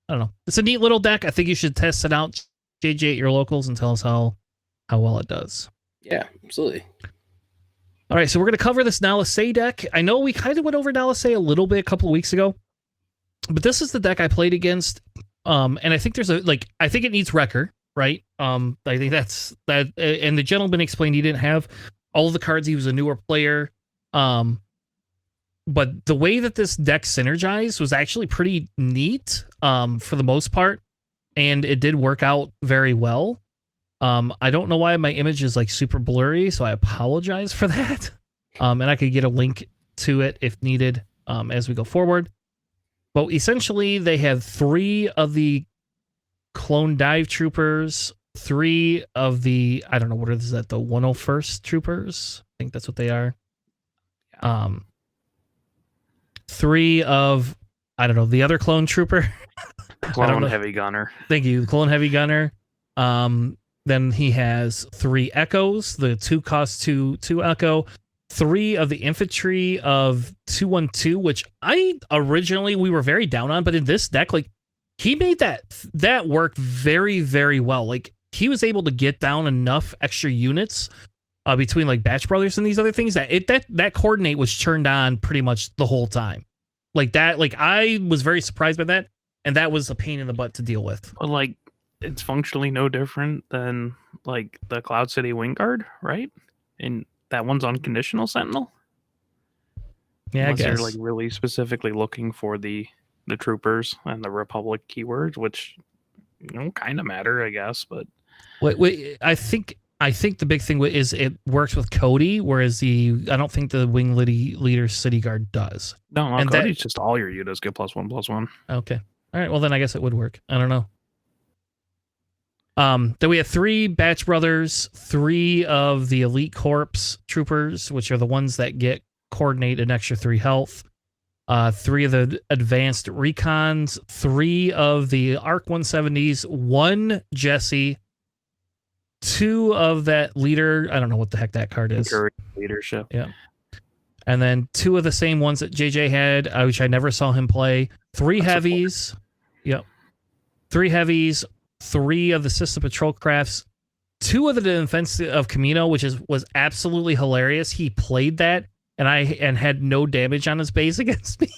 I don't know. It's a neat little deck. I think you should test it out, JJ, at your locals, and tell us how well it does. yeah, absolutely. All right, so we're going to cover this Nalisay deck. I know we kind of went over Nalisay a little bit a couple of weeks ago, but this is the deck I played against. And I think I think it needs Wrecker, right? I think that's that. And the gentleman explained he didn't have all of the cards. He was a newer player. But the way that this deck synergized was actually pretty neat, for the most part. And it did work out very well. I don't know why my image is like super blurry, so I apologize for that. And I could get a link to it if needed, as we go forward. But essentially, they have 3 of the clone dive troopers, 3 of the, I don't know, what is that, the 101st troopers? I think that's what they are. Um, 3 of, I don't know, the other clone trooper. Clone heavy gunner. Thank you, clone heavy gunner. Then he has 3 echoes. The 2 cost 2 echo. 3 of the infantry of 212, which I originally we were very down on, but in this deck, like he made that work very, very well. Like he was able to get down enough extra units between like Batch Brothers and these other things that coordinate was turned on pretty much the whole time. Like that, like I was very surprised by that, and that was a pain in the butt to deal with. Well, like it's functionally no different than like the Cloud City Wing Guard, right? And that one's on conditional sentinel. Yeah, Unless I guess. you're like really specifically looking for the troopers and the Republic keywords, which kind of matter, I guess. But wait, I think the big thing is it works with Cody, whereas I don't think the Wing Leader City Guard does. no, and Cody's just all your units get +1/+1. Okay, all right. Well, then I guess it would work. I don't know. Then we have 3 Batch Brothers, 3 of the Elite Corps troopers, which are the ones that get coordinate an extra 3 health. 3 of the advanced recons, 3 of the ARC 170s, 1 Jesse, 2 of that leader. I don't know what the heck that card is. Leadership. Yeah. And then 2 of the same ones that JJ had, which I never saw him play. 3 heavies. Yep. 3 heavies. 3 of the system patrol crafts. 2 of the defense of Camino, which was absolutely hilarious. He played that and had no damage on his base against me.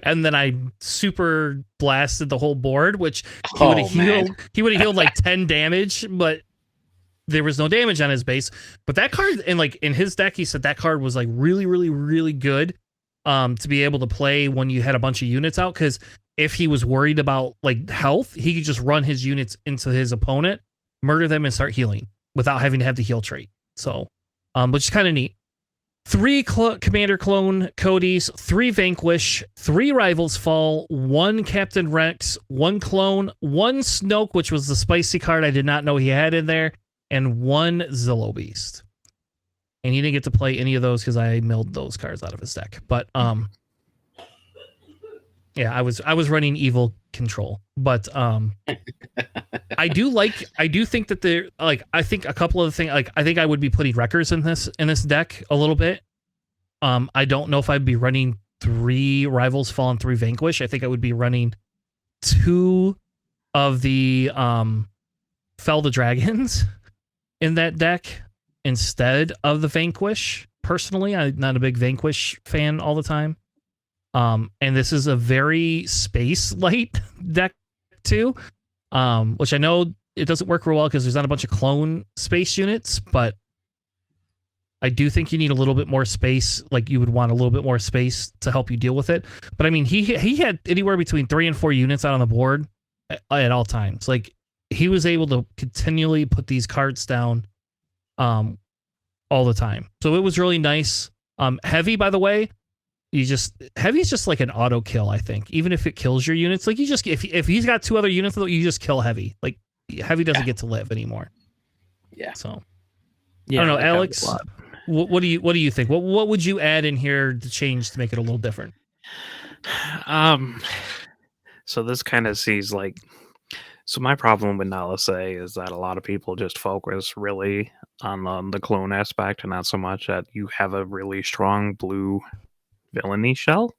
And then I super blasted the whole board, which he would have healed like 10 damage, but there was no damage on his base. But that card, and like in his deck, he said that card was like really, really, really good to be able to play when you had a bunch of units out, because if he was worried about like health, he could just run his units into his opponent, murder them, and start healing without having to have the heal trait. So, which is kind of neat. 3 Commander Clone Codys, 3 Vanquish, 3 Rivals Fall, 1 Captain Rex, 1 Clone, 1 Snoke, which was the spicy card I did not know he had in there, and 1 Zillow Beast. And he didn't get to play any of those because I milled those cards out of his deck. But yeah, I was running evil control. But I do think that I think a couple of the things, like I think I would be putting Wreckers in this deck a little bit. I don't know if I'd be running 3 Rivals Fall and 3 Vanquish. I think I would be running 2 of the Fell the Dragons in that deck instead of the Vanquish. Personally, I'm not a big Vanquish fan all the time. And this is a very space light deck too, which I know it doesn't work real well because there's not a bunch of clone space units, but I do think you need a little bit more space. Like you would want a little bit more space to help you deal with it. But I mean, he had anywhere between 3 and 4 units out on the board at all times. Like he was able to continually put these cards down, all the time. So it was really nice. Heavy, by the way, Heavy is just like an auto kill, I think. Even if it kills your units, like you just if he's got 2 other units, you just kill Heavy. Like Heavy doesn't get to live anymore. Yeah. So yeah, I don't know, Alex. What do you think? What would you add in here to change to make it a little different? So this kind of sees like. So my problem with Nalase is that a lot of people just focus really on the clone aspect and not so much that you have a really strong blue villainy shell.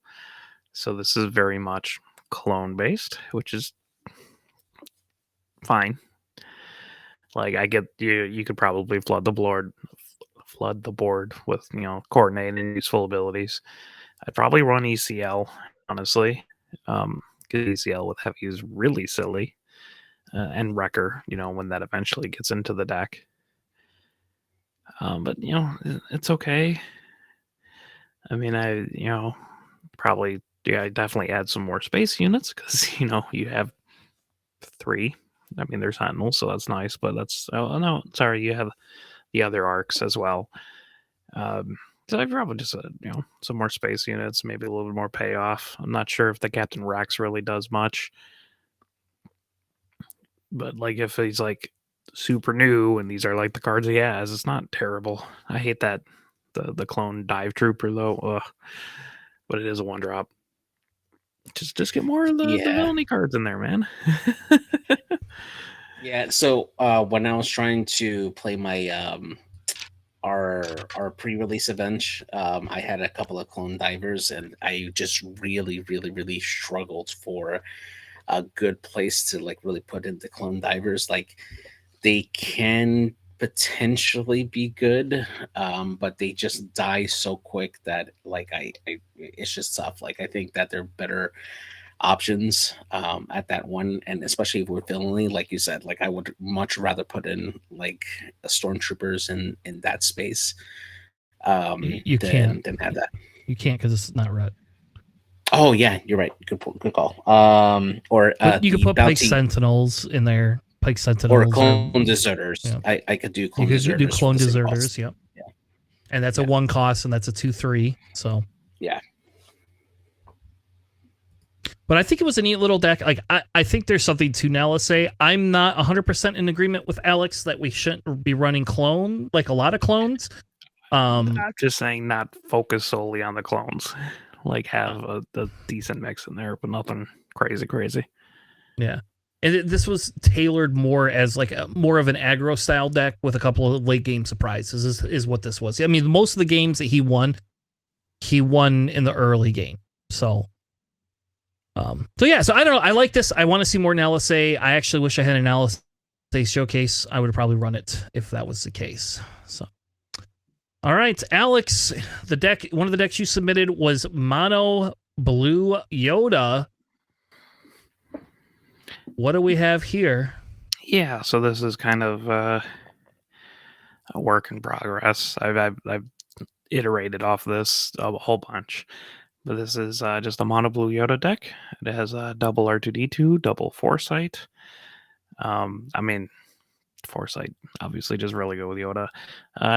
So this is very much clone based, which is fine. Like I get you could probably flood the board with coordinate and useful abilities. I'd probably run ECL, honestly. Because ECL with heavy is really silly. And Wrecker, when that eventually gets into the deck. But it's okay. I mean, I definitely add some more space units because you have 3. I mean, there's Sentinels, so that's nice. But you have the other arcs as well. So I probably just some more space units, maybe a little bit more payoff. I'm not sure if the Captain Rex really does much. But like if he's like super new and these are like the cards he has, it's not terrible. I hate that the clone dive trooper though. Ugh. But it is a 1-drop. Just get more of the villainy cards in there, man. Yeah. So when I was trying to play my our pre-release event, I had a couple of clone divers, and I just really struggled for a good place to like really put in the clone divers. Like they can potentially be good, but they just die so quick that like I it's just tough. Like I think that they're better options at that one, and especially if we're villainy, like you said, like I would much rather put in like stormtroopers in that space You can't. than have that. You can't because it's not red. Oh yeah, you're right. Good call. Or But you could the put Pike bounty Sentinels in there. Pike or Sentinels. clone deserters. Yeah. I could do clone You could deserters. do for clone the same deserters. cost. Yep. Yeah. And that's a 1 cost, and that's a 2/3. So Yeah. But I think it was a neat little deck. Like I think there's something to Nalisay. I'm not 100% in agreement with Alex that we shouldn't be running clone like a lot of clones. I'm just saying, not focus solely on the clones. Like have a decent mix in there, but nothing crazy. Yeah, and this was tailored more as like more of an aggro style deck with a couple of late game surprises. Is what this was. I mean, most of the games that he won in the early game. So yeah, so I don't know. I like this. I want to see more Nalisay. I actually wish I had an Nalisay showcase. I would have probably run it if that was the case. So, all right, Alex, one of the decks you submitted was Mono Blue Yoda. What do we have here? Yeah, so this is kind of a work in progress. I've iterated off this a whole bunch. But this is just a mono blue Yoda deck. It has a double R2D2, double Foresight. I mean, Foresight obviously just really go with Yoda.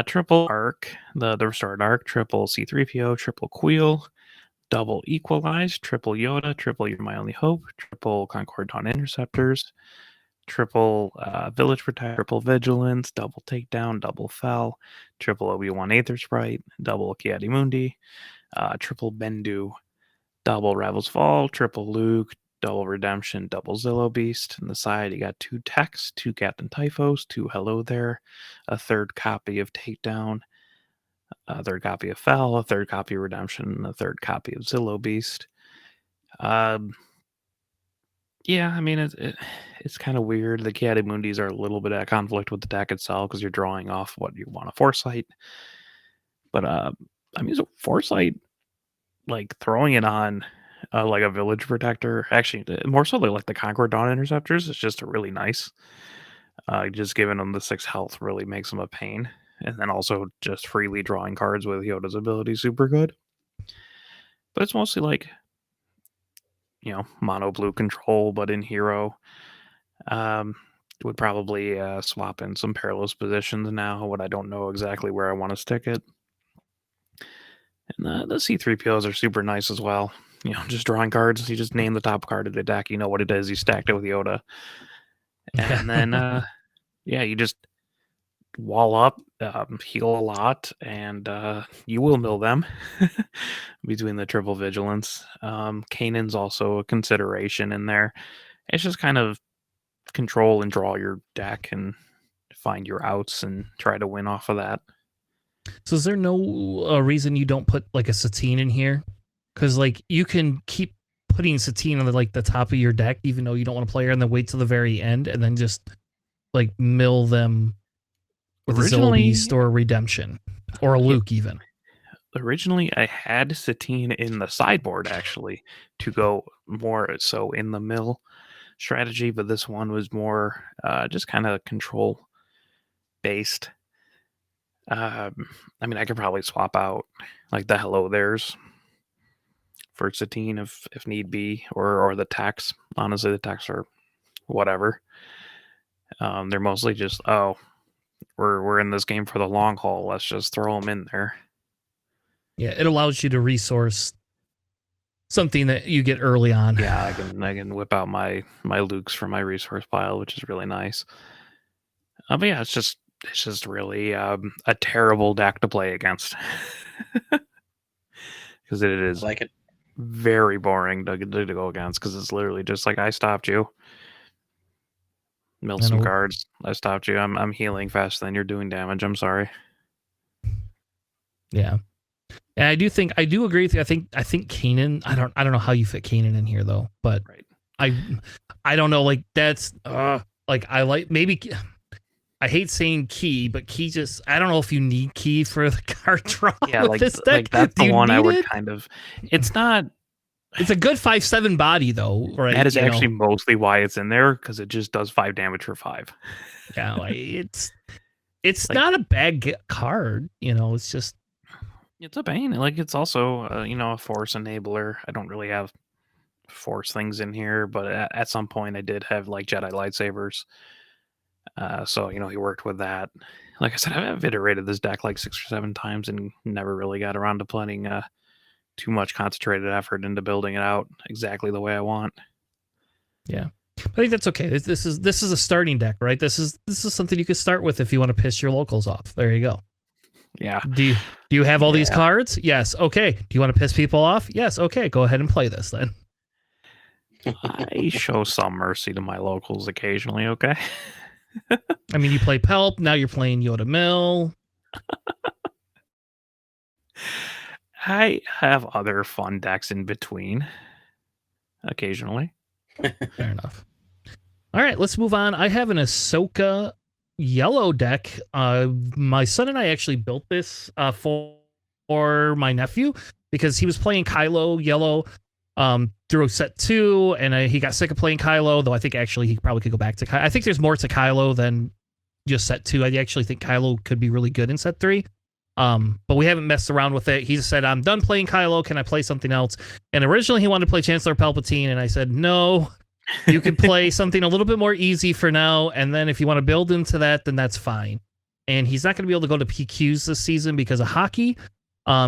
Triple Arc, the Restored Arc, triple C3PO, triple Queel, double Equalize, triple Yoda, triple You're My Only Hope, triple Concord Dawn Interceptors, triple Village Protect, triple Vigilance, double Takedown, double Fell, triple Obi-Wan Aether Sprite, double Ki-Adi-Mundi, triple Bendu, double Rebels Fall, triple Luke, double Redemption, double Zillow Beast. On the side, you got 2 Techs, 2 Captain Typhos, 2 Hello There, a third copy of Takedown, a third copy of Fell, a third copy of Redemption, and a third copy of Zillow Beast. Yeah, I mean, it's kind of weird. The Ki-Adi-Mundis are a little bit at conflict with the deck itself because you're drawing off what you want a Foresight. But, I mean, so Foresight, like throwing it on like a Village Protector, actually more so like the Concord Dawn Interceptors, is just really nice. Just giving them the 6 health really makes them a pain. And then also just freely drawing cards with Yoda's ability super good. But it's mostly like, mono blue control, but in hero. Would probably swap in some perilous positions now, but I don't know exactly where I want to stick it. And the C3POs are super nice as well. Just drawing cards. You just name the top card of the deck. You know what it is. You stacked it with Yoda. And then, you just wall up, heal a lot, and you will mill them between the triple vigilance. Kanan's also a consideration in there. It's just kind of control and draw your deck and find your outs and try to win off of that. So is there no reason you don't put like a Satine in here? Because like you can keep putting Satine on the top of your deck, even though you don't want to play her, and then wait till the very end, and then just like mill them with a Zillow Beast or a Redemption or a Luke even. Originally, I had Satine in the sideboard actually to go more so in the mill strategy, but this one was more just kind of control based. I mean, I could probably swap out like the Hello There's for Satine if need be, or the Techs. Honestly, the Techs are whatever. They're mostly just we're in this game for the long haul. Let's just throw them in there. Yeah, it allows you to resource something that you get early on. Yeah, I can whip out my Lukes from my resource pile, which is really nice. But yeah, it's just it's just really a terrible deck to play against. Because it is I like it. very boring to go against, because it's literally just like, I stopped you. Milled I some know. cards. I stopped you. I'm healing faster than you're doing damage. I'm sorry. Yeah. And I do agree with you. I think Kanan, I don't know how you fit Kanan in here though, but Right. I don't know, like that's like I like maybe I hate saying key, but key just I don't know if you need key for the card draw Yeah, with like this deck. that's Do the you one I need would it? kind of. It's not. It's a good 5/7 body though, right? That is You know? actually mostly why it's in there, because it just does 5 damage for 5. Yeah, like it's Like- not a bad card, you know. It's just It's a pain. Like, it's also a force enabler. I don't really have force things in here, but at some point I did have like Jedi lightsabers. So he worked with that. Like I said, I've iterated this deck like 6 or 7 times and never really got around to putting too much concentrated effort into building it out exactly the way I want. yeah. I think that's okay. This is a starting deck, right? This is something you could start with if you want to piss your locals off. There you go. Yeah. Do you have all these Yeah. cards? Yes. Okay. Do you want to piss people off? Yes. Okay. Go ahead and play this then. I show some mercy to my locals occasionally, okay? I mean, you play Pelp. Now you're playing Yoda Mill. I have other fun decks in between occasionally. Fair enough. All right, let's move on. I have an Ahsoka yellow deck. My son and I actually built this for my nephew because he was playing Kylo yellow through set 2, and he got sick of playing Kylo, though I think actually he probably could go back to Kylo. I think there's more to Kylo than just set 2. I actually think Kylo could be really good in set 3. But we haven't messed around with it. He said, I'm done playing Kylo. Can I play something else? And originally he wanted to play Chancellor Palpatine, and I said, no, you can play something a little bit more easy for now. And then if you want to build into that, then that's fine. And he's not going to be able to go to PQs this season because of hockey.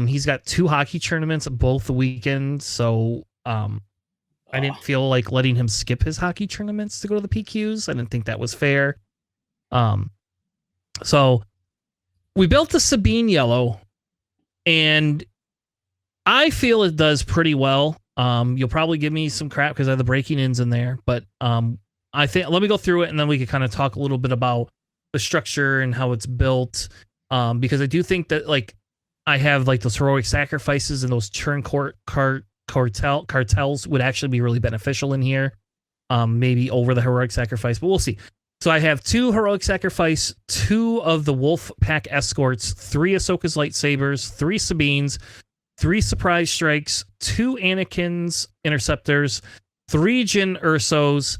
He's got 2 hockey tournaments both weekends. So I didn't feel like letting him skip his hockey tournaments to go to the PQs. I didn't think that was fair. So we built the Sabine yellow, and I feel it does pretty well. You'll probably give me some crap because I have the breaking ins in there, but I think let me go through it and then we can kind of talk a little bit about the structure and how it's built. Because I do think that like I have like those heroic sacrifices and those churn cartels would actually be really beneficial in here. Maybe over the heroic sacrifice, but we'll see. So I have 2 heroic sacrifice, 2 of the Wolf Pack escorts, 3 Ahsoka's lightsabers, 3 Sabines, 3 surprise strikes, 2 Anakin's interceptors, 3 Jyn Ursos,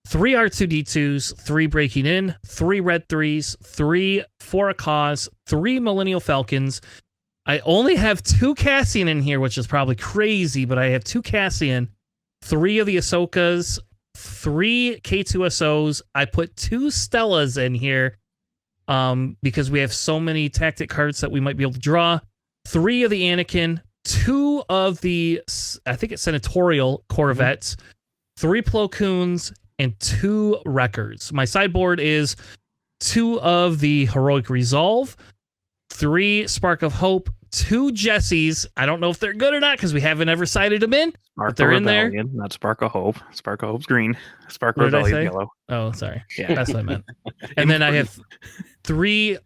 3 R2D2s, 3 breaking in, 3 red 3s, 3 for a cause, 3 Millennial Falcons. I only have 2 Cassian in here, which is probably crazy, but I have 2 Cassian, 3 of the Ahsokas, 3 K2SOs. I put 2 Stellas in here because we have so many tactic cards that we might be able to draw. 3 of the Anakin, 2 of the, I think it's Senatorial Corvettes, 3 Plo Koons, and 2 Wreckers. My sideboard is 2 of the Heroic Resolve, 3 Spark of Hope, 2 Jessies. I don't know if they're good or not because we haven't ever sided them in. Spark they're of in there. Rebellion, not Spark of Hope. Spark of Hope's green. Spark of What did I Rebellion say? yellow. Oh, sorry. Yeah. That's what I meant. And then I have 3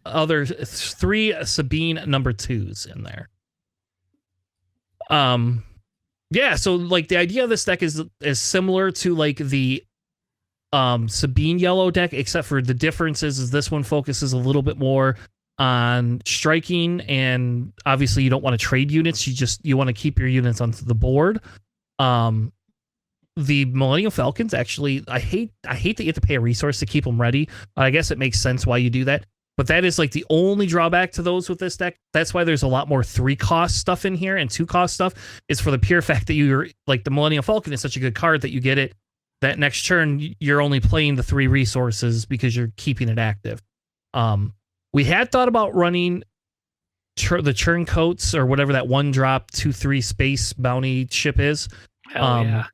Sabine number 2s in there. Yeah, so like the idea of this deck is similar to like the Sabine yellow deck, except for the difference is this one focuses a little bit more on striking, and obviously you don't want to trade units, you want to keep your units onto the board. The Millennial Falcons, actually, I hate that you have to pay a resource to keep them ready. I guess it makes sense why you do that, but that is like the only drawback to those with this deck. That's why there's a lot more 3-cost stuff in here, and 2-cost stuff is for the pure fact that you're like the Millennial Falcon is such a good card that you get it that next turn you're only playing the 3 resources because you're keeping it active. We had thought about running the churn coats or whatever that 1-drop 2/3 space bounty ship is. Hell yeah.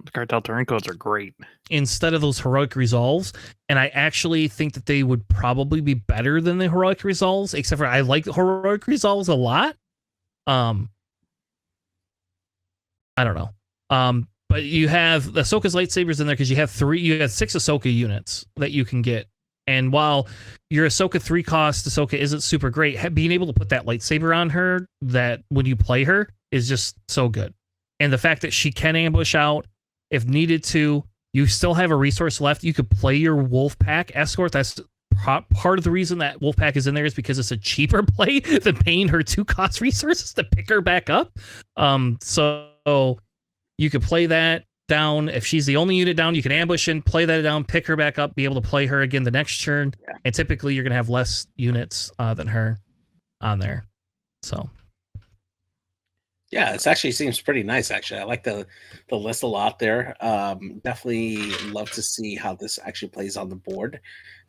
The cartel turncoats are great. Instead of those heroic resolves, and I actually think that they would probably be better than the heroic resolves, except for I like the heroic resolves a lot. I don't know. But you have the Ahsoka's lightsabers in there because you have 6 Ahsoka units that you can get. And while your Ahsoka 3 cost Ahsoka isn't super great, being able to put that lightsaber on her that when you play her is just so good. And the fact that she can ambush out if needed to, you still have a resource left. You could play your Wolfpack escort. That's part of the reason that Wolfpack is in there is because it's a cheaper play than paying her 2 cost resources to pick her back up. So you could play that down. If she's the only unit down, you can ambush and play that down, pick her back up, be able to play her again the next turn. Yeah. And typically you're going to have less units than her on there. So. Yeah, it actually seems pretty nice, actually. I like the list a lot there. Definitely love to see how this actually plays on the board.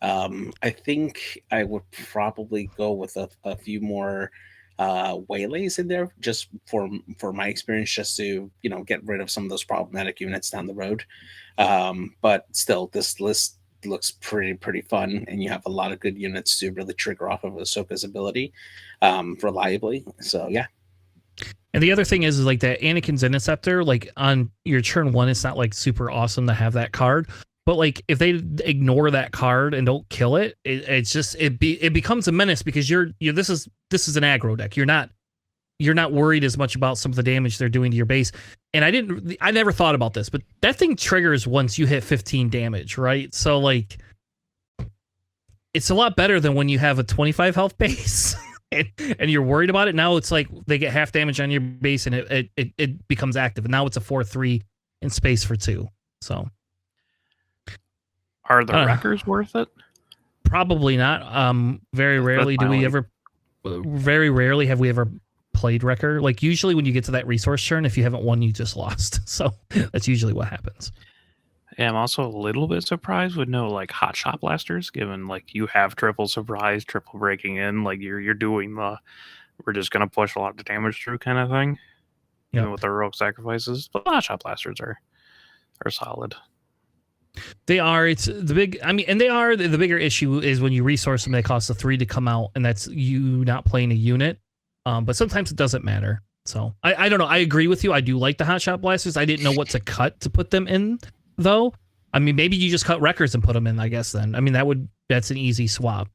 I think I would probably go with a few more waylays in there just for my experience, just to get rid of some of those problematic units down the road. But still, this list looks pretty fun, and you have a lot of good units to really trigger off of Ahsoka's ability reliably. So yeah. And the other thing is like that Anakin's Interceptor, like on your turn 1, it's not like super awesome to have that card. But like if they ignore that card and don't kill it, it becomes a menace because this is an aggro deck. You're not worried as much about some of the damage they're doing to your base. And I never thought about this, but that thing triggers once you hit 15 damage, right? So like it's a lot better than when you have a 25 health base. And you're worried about it. Now it's like they get half damage on your base and it becomes active. And now it's a 4/3 in space for 2. So are the wreckers worth it? Probably not. Very rarely have we ever played wrecker. Like usually when you get to that resource turn, if you haven't won, you just lost. So that's usually what happens. Yeah, I'm also a little bit surprised with no like hot shot blasters, given like you have triple surprise, triple breaking in, like you're doing we're just gonna push a lot of damage through kind of thing. Yep. Even with the heroic sacrifices. But hot shot blasters are solid. They are. It's the big. I mean, and they are. The bigger issue is when you resource them, they cost a 3 to come out, and that's you not playing a unit. But sometimes it doesn't matter. So I don't know. I agree with you. I do like the hot shot blasters. I didn't know what to cut to put them in, though. I mean, maybe you just cut wreckers and put them in, I guess, then. I mean, that's an easy swap.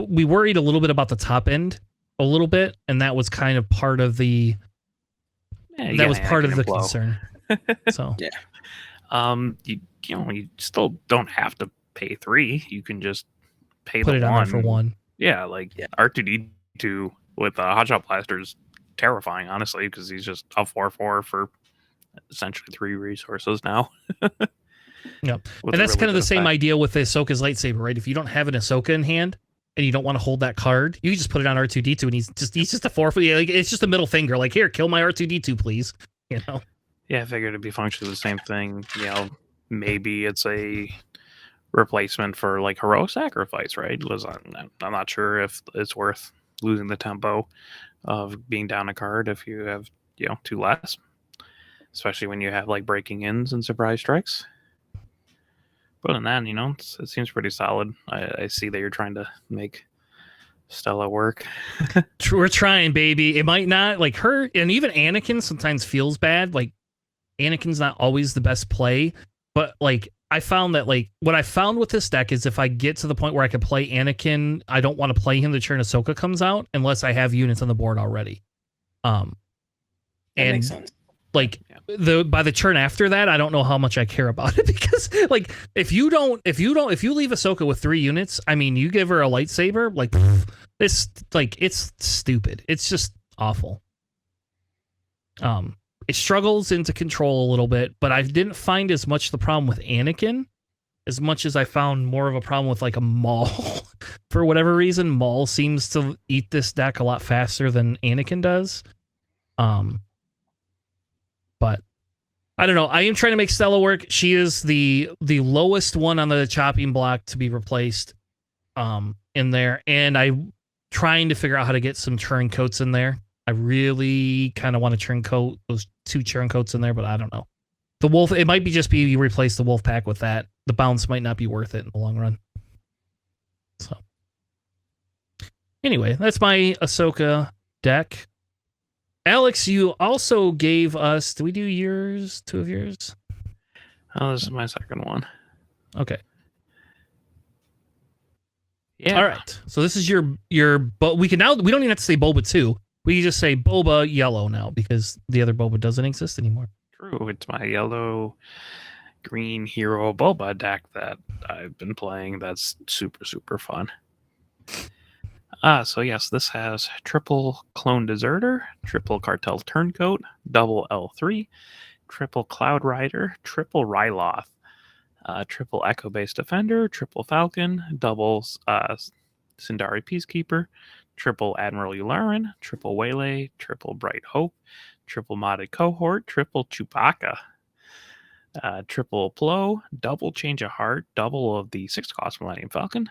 We worried a little bit about the top end a little bit, and that was kind of part of the concern. So yeah. You still don't have to pay 3. You can just pay put it 1 on there for 1. Yeah, R2D2 with Hotshot Blaster is terrifying, honestly, because he's just a 4/4 for essentially 3 resources now. Yep. And that's kind of the same idea with the Ahsoka's lightsaber, right? If you don't have an Ahsoka in hand and you don't want to hold that card, you can just put it on R2D2 and he's just a 4. Like, it's just a middle finger. Like, here, kill my R2D2, please. Yeah, I figured it'd be functionally the same thing. Maybe it's a replacement for like heroic sacrifice, right? I'm not sure if it's worth losing the tempo of being down a card if you have 2 less, especially when you have like breaking ins and surprise strikes. But in that, it seems pretty solid. I see that you're trying to make Stella work. We're trying, baby. It might not, like her, and even Anakin sometimes feels bad. Like Anakin's not always the best play, but like I found that like what I found with this deck is if I get to the point where I can play Anakin, I don't want to play him the turn Ahsoka comes out unless I have units on the board already. That makes sense. Like by the turn after that, I don't know how much I care about it because like if you leave Ahsoka with 3 units, I mean you give her a lightsaber, like it's stupid. It's just awful. It struggles into control a little bit, but I didn't find as much the problem with Anakin as much as I found more of a problem with like a Maul. For whatever reason, Maul seems to eat this deck a lot faster than Anakin does. But I don't know. I am trying to make Stella work. She is the lowest one on the chopping block to be replaced in there. And I'm trying to figure out how to get some turncoats in there. I really kind of want to turncoat those 2 turncoats in there, but I don't know. The wolf, it might be just be you replace the wolf pack with that. The bounce might not be worth it in the long run. So anyway, that's my Ahsoka deck. Alex, you also gave us, did we do yours? 2 of yours? Oh, this is my second one. Okay. Yeah. All right. So this is but we don't even have to say Boba 2. We can just say Boba yellow now because the other Boba doesn't exist anymore. True. It's my yellow green hero Boba deck that I've been playing. That's super, super fun. So yes, this has triple Clone Deserter, triple Cartel Turncoat, double L3, triple Cloud Rider, triple Ryloth, triple Echo Base Defender, triple Falcon, double Sindari Peacekeeper, triple Admiral Yularen, triple Waylay, triple Bright Hope, triple Modded Cohort, triple Chewbacca, triple Plo, double Change of Heart, double of the 6-cost Millennium Falcon,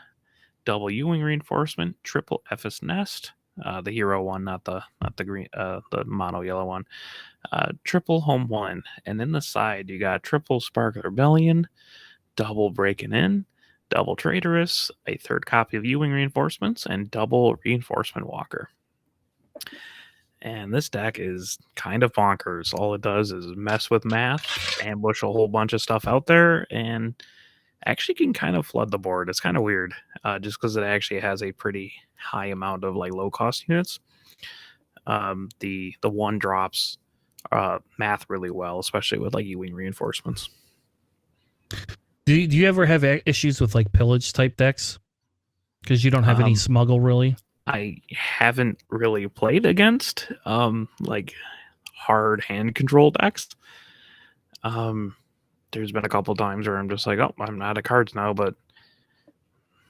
double U-wing reinforcement, triple Ephes Nest, the hero one, not the green, the mono yellow one, triple Home One, and then the side you got triple Spark of Rebellion, double Breaking In, double Traitorous, a 3rd copy of U-wing reinforcements, and double Reinforcement Walker. And this deck is kind of bonkers. All it does is mess with math, ambush a whole bunch of stuff out there, and actually can kind of flood the board. It's kind of weird, just because it actually has a pretty high amount of like low cost units. The one drops math really well, especially with like U-wing reinforcements. Do you ever have issues with like pillage type decks? Because you don't have any smuggle really. I haven't really played against like hard hand control decks. There's been a couple times where I'm just like, oh, I'm out of cards now, but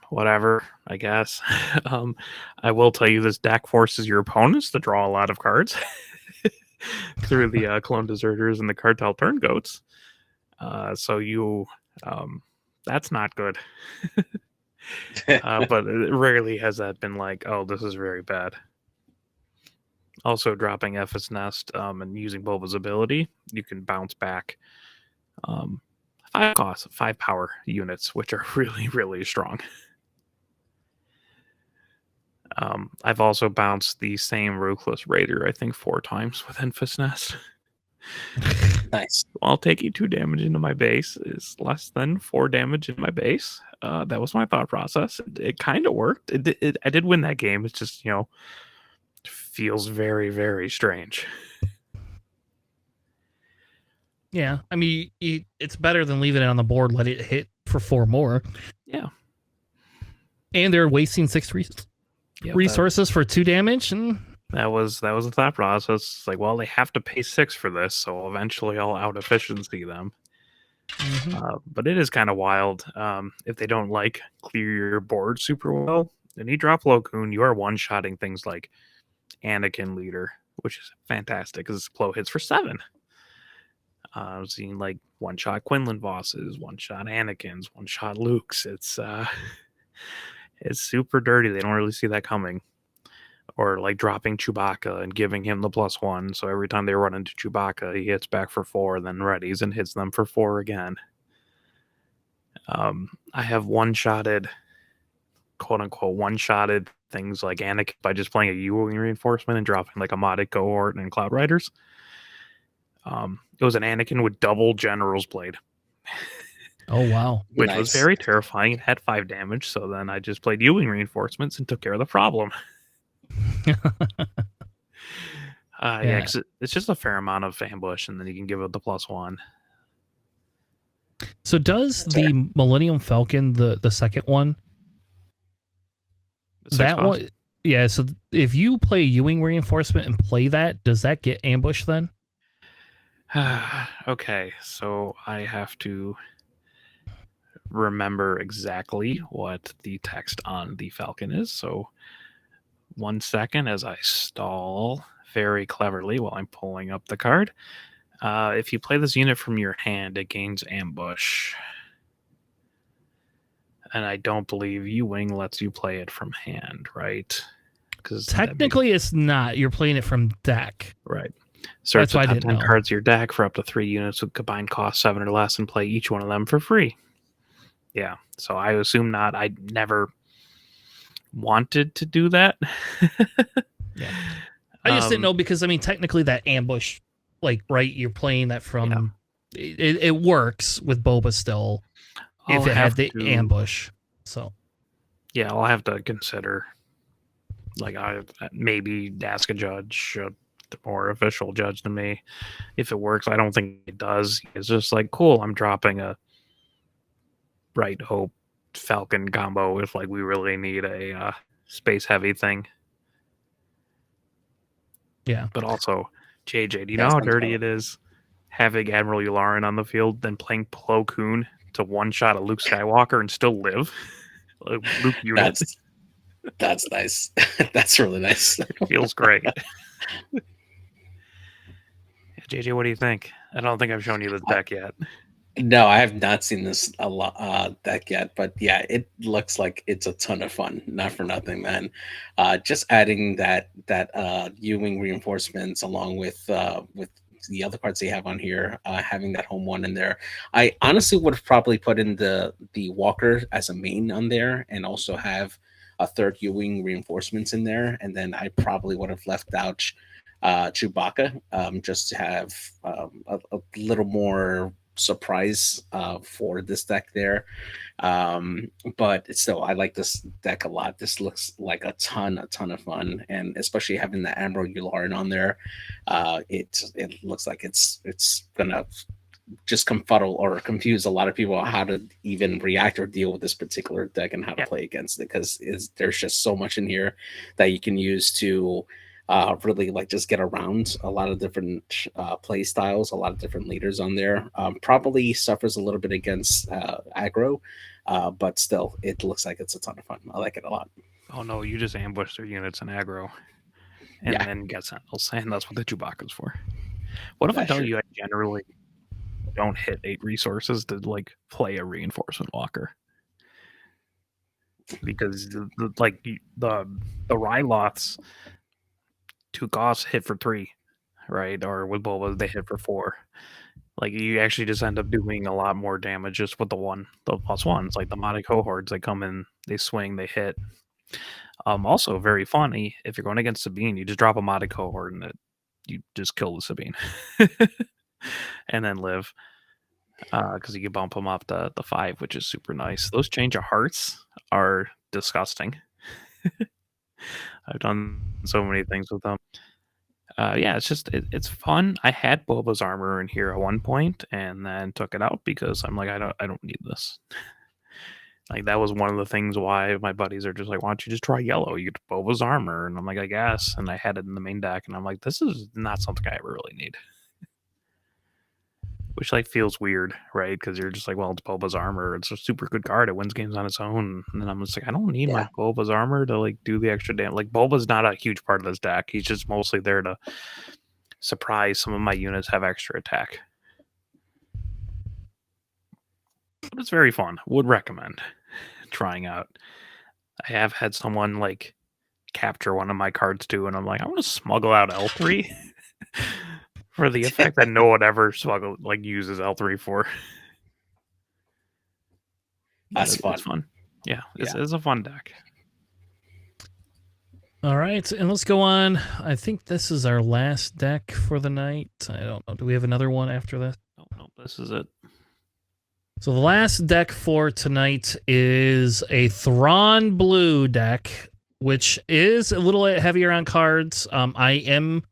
whatever, I guess. I will tell you this deck forces your opponents to draw a lot of cards through the Clone Deserters and the Cartel Turncoats. So you, that's not good. But rarely has that been like, oh, this is very bad. Also, dropping Ephes Nest and using Boba's ability, you can bounce back 5 power units, which are really, really strong. I've also bounced the same Ruthless Raider, I think 4 times with Ephes Nest. Nice. While taking 2 damage into my base is less than 4 damage in my base. That was my thought process. It kind of worked. I did win that game. It's just, feels very, very strange. Yeah, I mean, it's better than leaving it on the board. Let it hit for 4 more. Yeah, and they're wasting 6 resources for 2 damage. And that was the thought process. It's like, well, they have to pay 6 for this, so eventually I'll out efficiency them. Mm-hmm. But it is kind of wild. If they don't like clear your board super well, and you drop Plo Koon, you are one-shotting things like Anakin Leader, which is fantastic because Plo hits for 7. I've seen like one-shot Quinlan bosses, one-shot Anakins, one-shot Lukes. It's super dirty. They don't really see that coming. Or like dropping Chewbacca and giving him the +1. So every time they run into Chewbacca, he hits back for 4, then readies and hits them for 4 again. I have one-shotted, quote-unquote, one-shotted things like Anakin by just playing a U-wing reinforcement and dropping like a modded cohort and Cloud Riders. It was an Anakin with double General's Blade. Oh, wow. Which was very terrifying. It had 5 damage, so then I just played U-wing reinforcements and took care of the problem. Yeah, it's just a fair amount of ambush, and then you can give it the +1. So does the Millennium Falcon, the second one, that one, yeah, so if you play U-wing reinforcement and play that, does that get ambush then? Okay, so I have to remember exactly what the text on the Falcon is. So 1 second as I stall very cleverly while I'm pulling up the card. If you play this unit from your hand, it gains ambush. And I don't believe U-wing lets you play it from hand, right? Because technically it's not. You're playing it from deck. Right. Search the why I top didn't 10 know. cards of your deck for up to 3 units with combined cost 7 or less and play each one of them for free. Yeah, so I assume not. I never wanted to do that. Yeah. I just didn't know because, I mean, technically that ambush, like, right, you're playing that from... It works with Boba still if it had the ambush. So... Yeah, I'll have to consider, like, I maybe ask a judge, a more official judge than me, if it works. I don't think it does. It's just like, cool, I'm dropping a Bright Hope Falcon combo if, like, we really need a space heavy thing. Yeah. But also, JJ, do you know how dirty it is having Admiral Yularen on the field, then playing Plo Koon to one-shot a Luke Skywalker and still live? Luke unit. That's nice. That's really nice. It feels great. JJ, what do you think? I don't think I've shown you this deck yet. No, I have not seen this a lot deck yet, but yeah, it looks like it's a ton of fun. Not for nothing, man. Just adding that U-wing reinforcements along with the other cards they have on here, having that home one in there. I honestly would have probably put in the Walker as a main on there, and also have a third U-wing reinforcements in there, and then I probably would have left out Chewbacca, just to have a little more surprise for this deck there. But still, I like this deck a lot. This looks like a ton of fun, and especially having the Admiral Yularen on there, it looks like it's gonna just confuddle or confuse a lot of people on how to even react or deal with this particular deck and how to play against it, because there's just so much in here that you can use to really like just get around a lot of different play styles, a lot of different leaders on there. Probably suffers a little bit against aggro, but still, it looks like it's a ton of fun. I like it a lot. Oh no, you just ambush their units in aggro and then get Sentinels, and that's what the Chewbacca's for. What if I tell you I generally don't hit 8 resources to like play a reinforcement walker? Because the Ryloths 2 costs hit for 3, right? Or with Boba they hit for 4. Like, you actually just end up doing a lot more damage just with the +1s, like the modded cohorts. They come in, they swing, they hit. Also very funny, if you're going against Sabine, you just drop a modded cohort and you just kill the Sabine and then live, because you can bump them up to 5, which is super nice. Those change of hearts are disgusting. I've done so many things with them. Yeah, it's fun. I had Boba's armor in here at one point and then took it out because I'm like, I don't need this. Like, that was one of the things why my buddies are just like, why don't you just try yellow? You get Boba's armor. And I'm like, I guess. And I had it in the main deck, and I'm like, this is not something I ever really need. Which, like, feels weird, right? Because you're just like, well, it's Boba's armor. It's a super good card. It wins games on its own. And then I'm just like, I don't need my Boba's armor to, like, do the extra damage. Like, Boba's not a huge part of this deck. He's just mostly there to surprise some of my units have extra attack. But it's very fun. Would recommend trying out. I have had someone, like, capture one of my cards, too, and I'm like, I'm going to smuggle out L3. For the effect that no one ever uses L3 for. That's fun. It's fun. Yeah, it's a fun deck. All right, and let's go on. I think this is our last deck for the night. I don't know. Do we have another one after this? No, this is it. So the last deck for tonight is a Thrawn Blue deck, which is a little heavier on cards. I am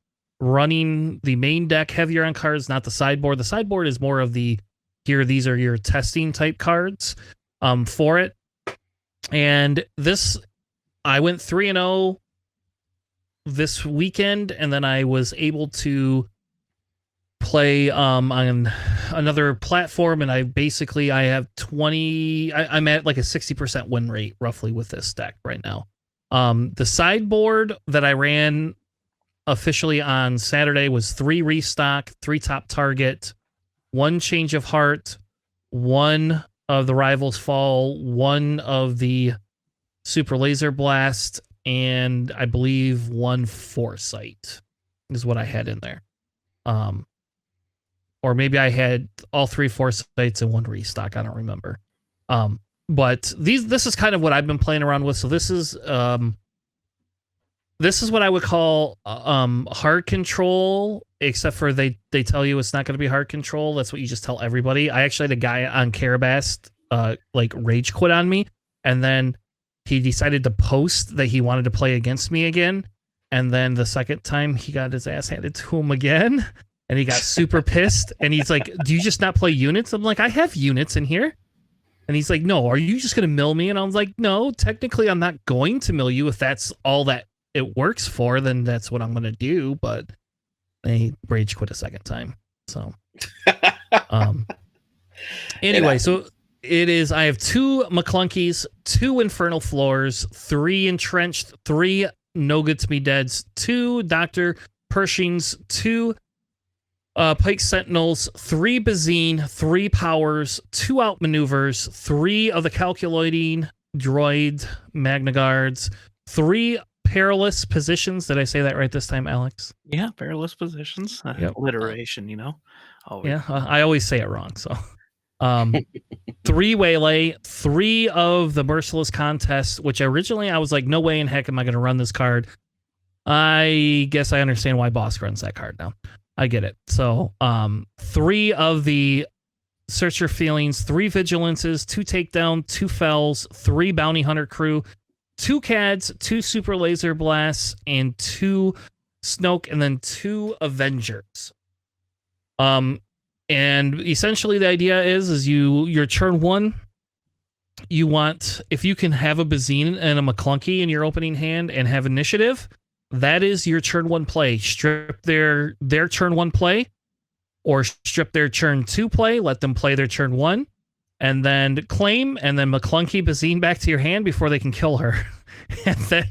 running the main deck heavier on cards, not the sideboard. The sideboard is more of the, here, these are your testing type cards for it. And this, I went 3-0 this weekend, and then I was able to play on another platform, and I have 20, I'm at like a 60% win rate roughly with this deck right now. The sideboard that I ran officially on Saturday was 3 restock, 3 top target, 1 change of heart, 1 of the Rivals Fall, 1 of the Super Laser Blast, and I believe 1 Foresight is what I had in there. Or maybe I had all 3 foresights and 1 restock. I don't remember. But this is kind of what I've been playing around with. So this is what I would call hard control, except for they tell you it's not going to be hard control. That's what you just tell everybody. I actually had a guy on Carabast like rage quit on me, and then he decided to post that he wanted to play against me again. And then the second time he got his ass handed to him again, and he got super pissed. And he's like, "Do you just not play units?" I'm like, "I have units in here." And he's like, "No, are you just going to mill me?" And I was like, "No, technically I'm not going to mill you. If that's all that it works for, then that's what I'm going to do." But he rage quit a second time. So anyway, so it is, I have 2 McClunkies, 2 Infernal Floors, 3 Entrenched, 3 No Good to Me Deads, 2 Dr. Pershings, 2 Pike Sentinels, 3 Bazine, 3 Powers, 2 Outmaneuvers, 3 of the Calculating Droid Magna Guards, 3 Perilous Positions. Did I say that right this time, Alex? Yeah, perilous positions. Yep. Alliteration, you know. Always. Yeah, I always say it wrong. So, 3 Waylay, 3 of the Merciless Contest, which originally I was like, no way in heck am I going to run this card. I guess I understand why Boss runs that card now. I get it. So, 3 of the Search Your Feelings, 3 Vigilances, 2 Takedown, 2 Fells, 3 Bounty Hunter Crew, 2 CADs, 2 Super Laser Blasts, and 2 Snoke, and then 2 Avengers. And essentially the idea is your turn 1, you want, if you can have a Bazine and a McClunky in your opening hand and have initiative, that is your turn 1 play. Strip their turn 1 play, or strip their turn 2 play, let them play their turn 1, and then claim, and then McClunky Bazine back to your hand before they can kill her. And then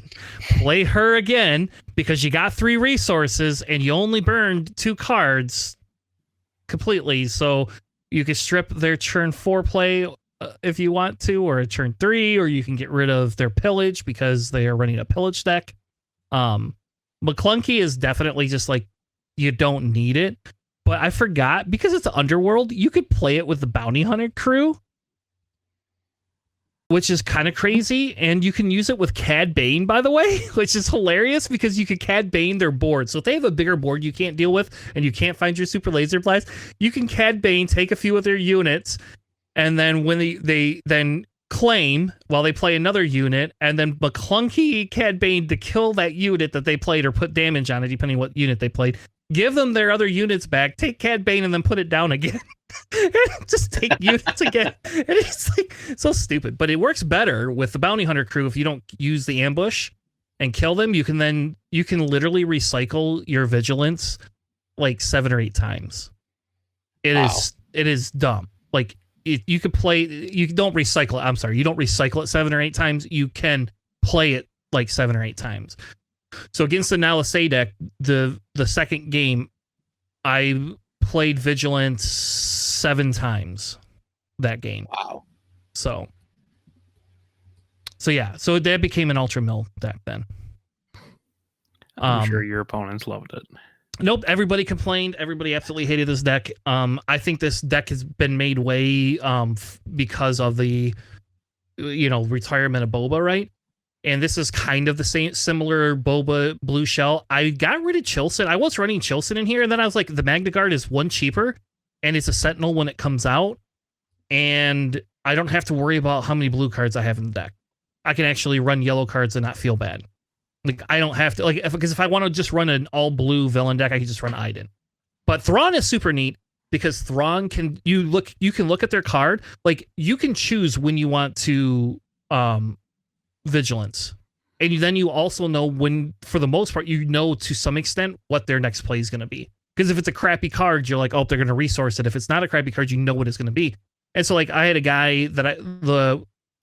play her again, because you got 3 resources and you only burned 2 cards completely. So you can strip their turn 4 play if you want to, or a turn 3, or you can get rid of their pillage because they are running a pillage deck. McClunky is definitely just like, you don't need it. But I forgot, because it's Underworld, you could play it with the Bounty Hunter Crew, which is kind of crazy. And you can use it with Cad Bane, by the way, which is hilarious, because you could Cad Bane their board. So if they have a bigger board you can't deal with and you can't find your Super Laser Blast, you can Cad Bane, take a few of their units, and then when they then claim while they play another unit, and then McClunky Cad Bane to kill that unit that they played, or put damage on it, depending what unit they played. Give them their other units back, take Cad Bane, and then put it down again. Just take units again. And it's like so stupid. But it works better with the Bounty Hunter Crew. If you don't use the ambush and kill them, you can literally recycle your vigilance like 7 or 8 times. It is dumb. Like, you could play, you don't recycle it. I'm sorry, you don't recycle it 7 or 8 times. You can play it like 7 or 8 times. So against the Nalisay deck, the second game, I played Vigilance 7 times that game. Wow. So yeah, so that became an Ultra Mill deck then. I'm sure your opponents loved it. Nope, everybody complained. Everybody absolutely hated this deck. I think this deck has been made way because of the retirement of Boba, right? And this is kind of the same, similar Boba blue shell. I got rid of Chilson. I was running Chilson in here, and then I was like, the Magna Guard is 1 cheaper, and it's a Sentinel when it comes out, and I don't have to worry about how many blue cards I have in the deck. I can actually run yellow cards and not feel bad. Like, I don't have to, because if I want to just run an all blue villain deck, I can just run Iden. But Thrawn is super neat, because Thrawn you can look at their card, like, you can choose when you want to vigilance, and then you also know when, for the most part, to some extent what their next play is going to be. Because if it's a crappy card, you're like, oh, they're going to resource it. If it's not a crappy card, you know what it's going to be. And so, like, I had a guy that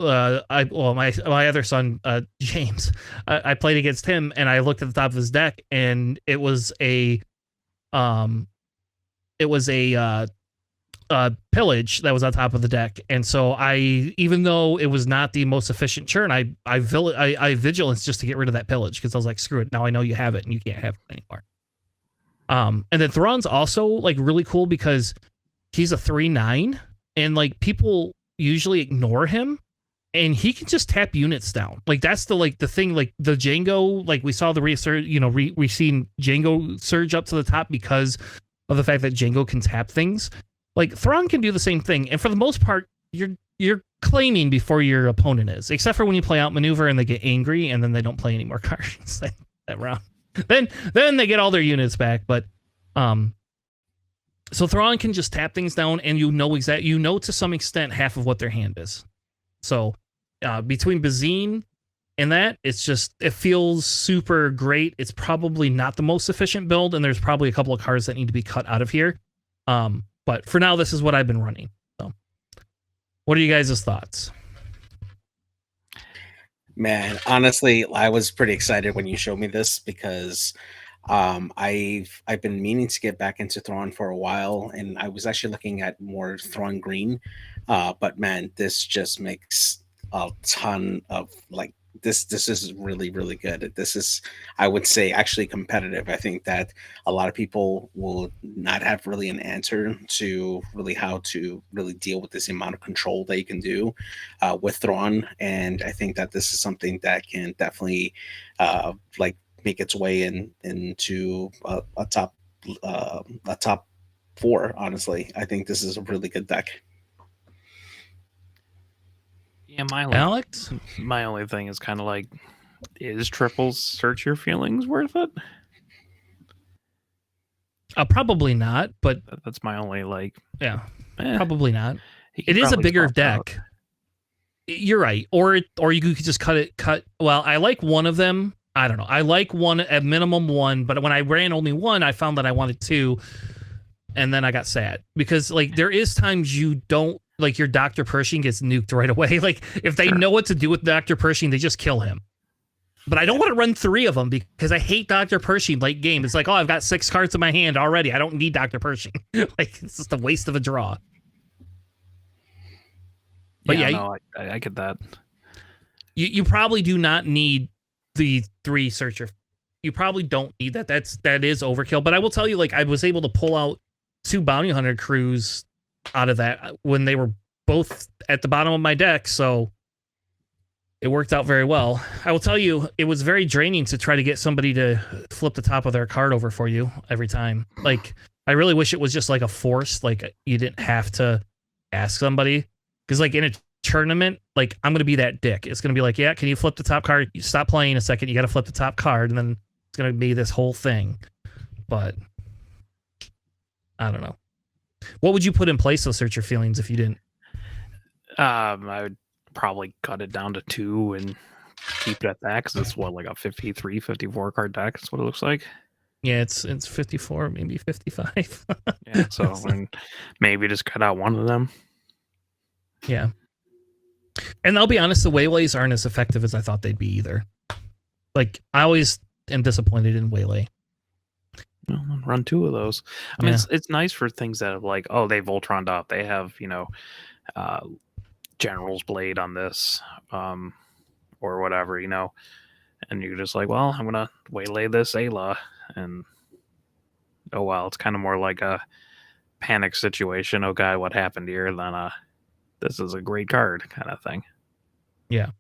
my other son, James, I played against him, and I looked at the top of his deck, and it was a pillage that was on top of the deck. And so even though it was not the most efficient churn, I vigilance just to get rid of that pillage, because I was like, screw it, now I know you have it and you can't have it anymore. And then Thrawn's also like really cool because he's a 3/9, and like people usually ignore him, and he can just tap units down. Like that's the thing. Like the Django, like we saw the resurge. We seen Django surge up to the top because of the fact that Django can tap things. Like Thrawn can do the same thing, and for the most part, you're claiming before your opponent is, except for when you play outmaneuver and they get angry and then they don't play any more cards that round. Then they get all their units back. But so Thrawn can just tap things down, and to some extent half of what their hand is. So between Bazine and that, it feels super great. It's probably not the most efficient build, and there's probably a couple of cards that need to be cut out of here. But for now, this is what I've been running. So, what are you guys' thoughts? Man, honestly, I was pretty excited when you showed me this because I've been meaning to get back into Thrawn for a while, and I was actually looking at more Thrawn Green. But man, this just makes a ton of this is really, really good. This is, I would say, actually competitive. I think that a lot of people will not have really an answer to really how to really deal with this amount of control that you can do with Thrawn. And I think that this is something that can definitely make its way into a top 4. Honestly, I think this is a really good deck. Yeah, Alex? My only thing is kind of like, is triples search your feelings worth it? Probably not, but that's my only probably not. It is a bigger deck. Out. You're right. Or you could just cut. Well, I like one of them. I don't know. I like one at minimum one, but when I ran only one, I found that I wanted 2, and then I got sad because like there is times you don't. Like your Dr. Pershing gets nuked right away. Like if they know what to do with Dr. Pershing, they just kill him. But I don't want to run 3 of them because I hate Dr. Pershing late game. It's like, oh, I've got 6 cards in my hand already. I don't need Dr. Pershing. Like it's just a waste of a draw. But I get that. You probably do not need the 3 searcher. You probably don't need that. That is overkill. But I will tell you, like I was able to pull out 2 bounty hunter crews out of that when they were both at the bottom of my deck, so it worked out very well. I will tell you, it was very draining to try to get somebody to flip the top of their card over for you every time. Like, I really wish it was just like a force, like you didn't have to ask somebody. Because like in a tournament, like I'm going to be that dick. It's going to be like, yeah, can you flip the top card? You stop playing a second, you got to flip the top card, and then it's going to be this whole thing. But I don't know. What would you put in place of Search Your Feelings if you didn't? I would probably cut it down to 2 and keep it at that because it's like a 53, 54 card deck. That's what it looks like. Yeah, it's 54, maybe 55. Yeah, so maybe just cut out one of them. Yeah. And I'll be honest, the Waylays aren't as effective as I thought they'd be either. Like, I always am disappointed in Waylay. Run 2 of those. I mean, it's nice for things that have like, oh, they Voltroned up. They have, General's Blade on this, or whatever, and you're just like, well, I'm going to waylay this Ayla, and oh, well, it's kind of more like a panic situation. Oh, God, what happened here? Than this is a great card kind of thing. Yeah,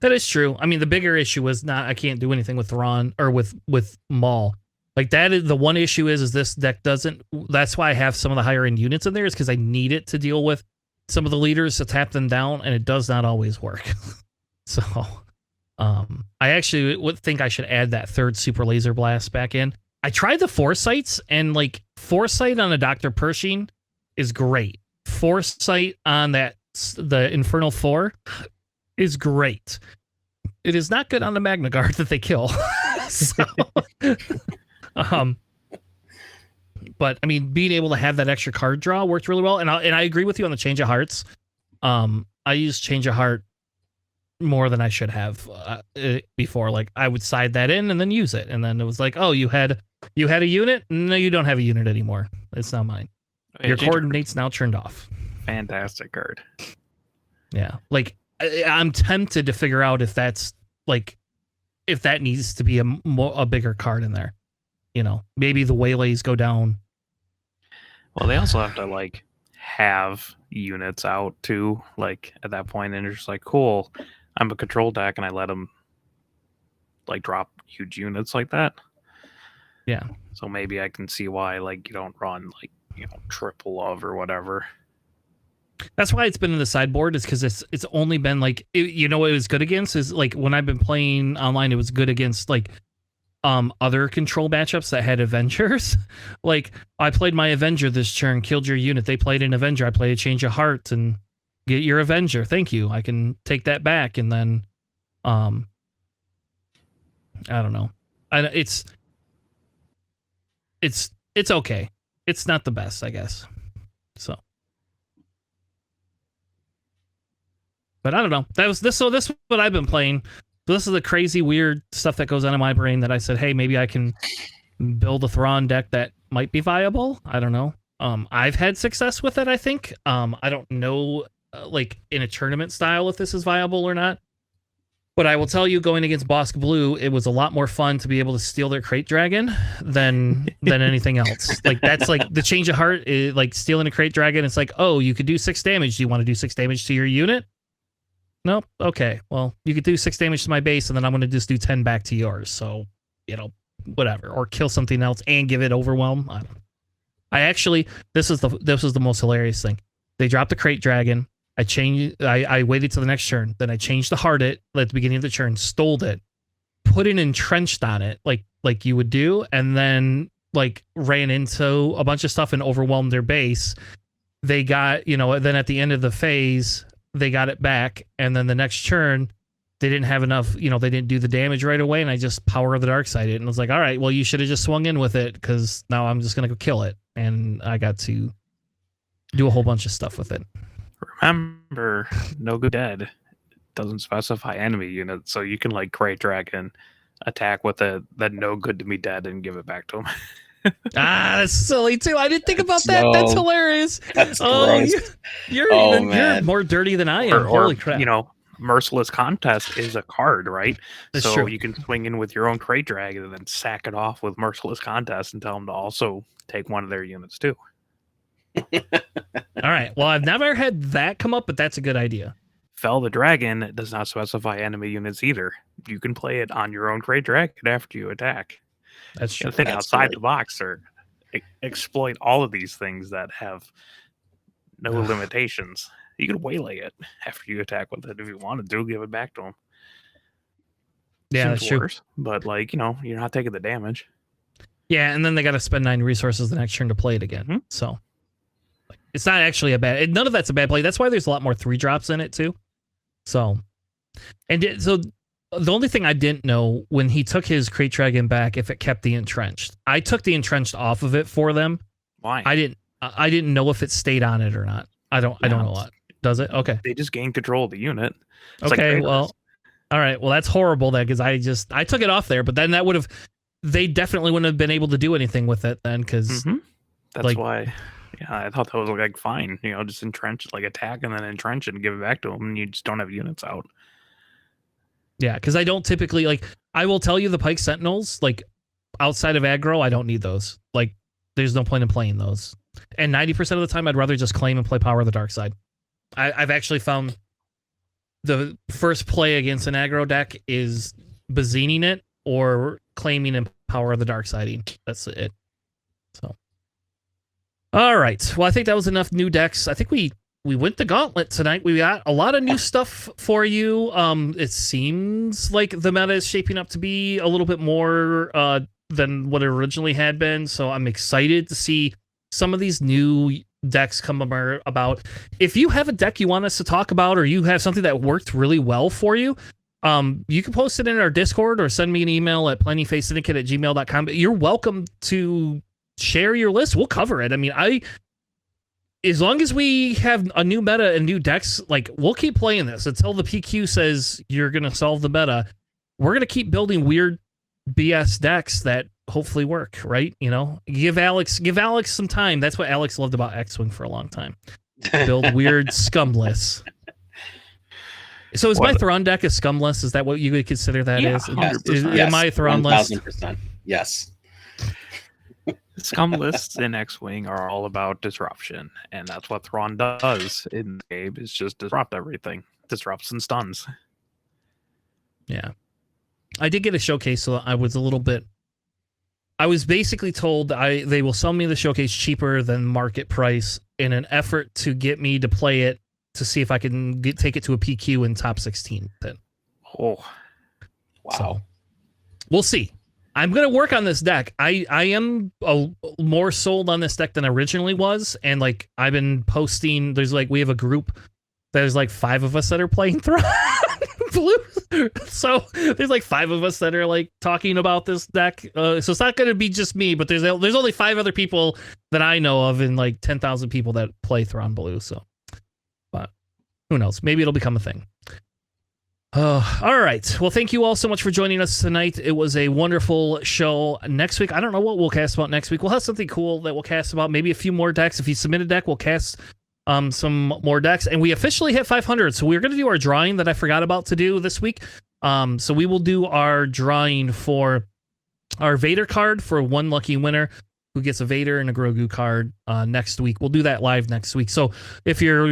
that is true. I mean, the bigger issue is not I can't do anything with Thrawn or with Maul. Like that is the one issue is this deck doesn't. That's why I have some of the higher end units in there is because I need it to deal with some of the leaders to tap them down, and it does not always work. So, I actually would think I should add that 3rd Super Laser Blast back in. I tried the Foresights, and like Foresight on a Dr. Pershing is great. Foresight on the Infernal 4 is great. It is not good on the Magna Guard that they kill. So. But I mean, being able to have that extra card draw worked really well, and I agree with you on the Change of Hearts. I used Change of Heart more than I should have before. Like I would side that in and then use it, and then it was like, oh, you had a unit. No, you don't have a unit anymore. It's not mine. Your coordinates now turned off. Fantastic card. Yeah, like I'm tempted to figure out if that's like if that needs to be a bigger card in there. maybe the waylays go down. Well, they also have to like have units out too, like at that point, and you're just like, cool, I'm a control deck, and I let them like drop huge units like that. Yeah. So maybe I can see why like you don't run like triple of or whatever. That's why it's been in the sideboard, is because it's only been like what it was good against is like when I've been playing online, it was good against like other control matchups that had Avengers. Like I played my Avenger this turn, killed your unit. They played an Avenger. I played a Change of Heart and get your Avenger. Thank you. I can take that back, and then I don't know. It's okay. It's not the best, I guess. So. But I don't know. This is what I've been playing. So this is the crazy, weird stuff that goes on in my brain that I said, hey, maybe I can build a Thrawn deck that might be viable. I don't know. I've had success with it, I think. I don't know, like, in a tournament style if this is viable or not. But I will tell you, going against Bosk Blue, it was a lot more fun to be able to steal their Crate Dragon than anything else. Like, that's like the Change of Heart, is like stealing a Crate Dragon. It's like, oh, you could do 6 damage. Do you want to do 6 damage to your unit? Nope. Okay. Well, you could do 6 damage to my base, and then I'm going to just do 10 back to yours. So, whatever. Or kill something else and give it Overwhelm. I don't know. I actually, this was the most hilarious thing. They dropped the Crate Dragon. I waited till the next turn. Then I changed the Heart It at the beginning of the turn, stole it, put an Entrenched on it, like you would do, and then like ran into a bunch of stuff and overwhelmed their base. They got, then at the end of the phase, they got it back, and then the next turn, they didn't have enough, they didn't do the damage right away, and I just Power of the Dark Side it, and I was like, all right, well, you should have just swung in with it, because now I'm just going to go kill it, and I got to do a whole bunch of stuff with it. Remember, No Good Dead doesn't specify enemy unit, so you can, like, Crate Dragon, attack with it, then No Good to be dead, and give it back to him. That's silly too. I didn't think about that. That's hilarious. That's gross. You're more dirty than I am. Holy crap! Merciless Contest is a card, right? That's so true. You can swing in with your own Crate Dragon and then sack it off with Merciless Contest and tell them to also take one of their units too. All right. Well, I've never had that come up, but that's a good idea. Fell the Dragon does not specify enemy units either. You can play it on your own Crate Dragon after you attack. That's true. Think outside the box, or exploit all of these things that have no limitations. You can waylay it after you attack with it if you wanted to. Give it back to them. Yeah, that's true. But you're not taking the damage. Yeah, and then they got to spend 9 resources the next turn to play it again. Mm-hmm. So it's not actually none of that's a bad play. That's why there's a lot more 3-drops in it too. So the only thing I didn't know when he took his Crate Dragon back, if it kept the Entrenched. I took the Entrenched off of it for them. Why? I didn't know if it stayed on it or not. I don't know what. Does it? Okay. They just gain control of the unit. It's okay, well, all right. Well, that's horrible then, because I took it off there, but then they definitely wouldn't have been able to do anything with it then, because that's why. Yeah, I thought that was like fine. Just entrench, like attack and then entrench and give it back to them, and you just don't have units out. Yeah, because I don't typically, like, I will tell you the Pike Sentinels, like, outside of aggro, I don't need those. Like, there's no point in playing those. And 90% of the time, I'd rather just claim and play Power of the Dark Side. I've actually found the first play against an aggro deck is Bazining it or claiming and Power of the Dark Siding. That's it. So, all right. Well, I think that was enough new decks. I think we went the gauntlet tonight. We got a lot of new stuff for you. It seems like the meta is shaping up to be a little bit more than what it originally had been. So I'm excited to see some of these new decks come about. If you have a deck you want us to talk about, or you have something that worked really well for you, you can post it in our Discord or send me an email at plannyfacesyndicate@gmail.com. You're welcome to share your list. We'll cover it. I mean, as long as we have a new meta and new decks, like, we'll keep playing this until the PQ says you're going to solve the meta. We're going to keep building weird BS decks that hopefully work, right? Give Alex some time. That's what Alex loved about X-Wing for a long time. Build weird scumless. So is my Thrawn deck a scumless? Is that what you would consider that is? Yes. Am I Thrawn less? 1000%. Yes. Scum lists in X-Wing are all about disruption, and that's what Thrawn does in the game, is just disrupt everything. Disrupts and stuns. Yeah. I did get a showcase, so I was a little bit... I was basically told they will sell me the showcase cheaper than market price in an effort to get me to play it to see if I can take it to a PQ in top 16. Then. Oh. Wow. So, we'll see. I'm going to work on this deck. I am more sold on this deck than I originally was. And like, I've been posting, we have a group, there's like 5 of us that are playing Thrawn Blue. So there's like 5 of us that are like talking about this deck. So it's not going to be just me, but there's only 5 other people that I know of and like 10,000 people that play Thrawn Blue. So, but who knows? Maybe it'll become a thing. All right. Well, thank you all so much for joining us tonight. It was a wonderful show. Next week, I don't know what we'll cast about next week. We'll have something cool that we'll cast about. Maybe a few more decks. If you submit a deck, we'll cast some more decks. And we officially hit 500. So we're going to do our drawing that I forgot about to do this week. So we will do our drawing for our Vader card for one lucky winner who gets a Vader and a Grogu card next week. We'll do that live next week. So if you're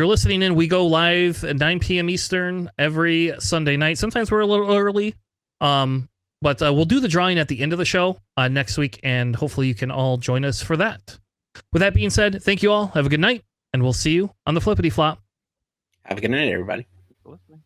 listening in, we go live at 9 p.m. Eastern every Sunday night. Sometimes we're a little early, but we'll do the drawing at the end of the show next week, and hopefully you can all join us for that. With that being said, thank you all. Have a good night, and we'll see you on the Flippity Flop. Have a good night, everybody. Listening.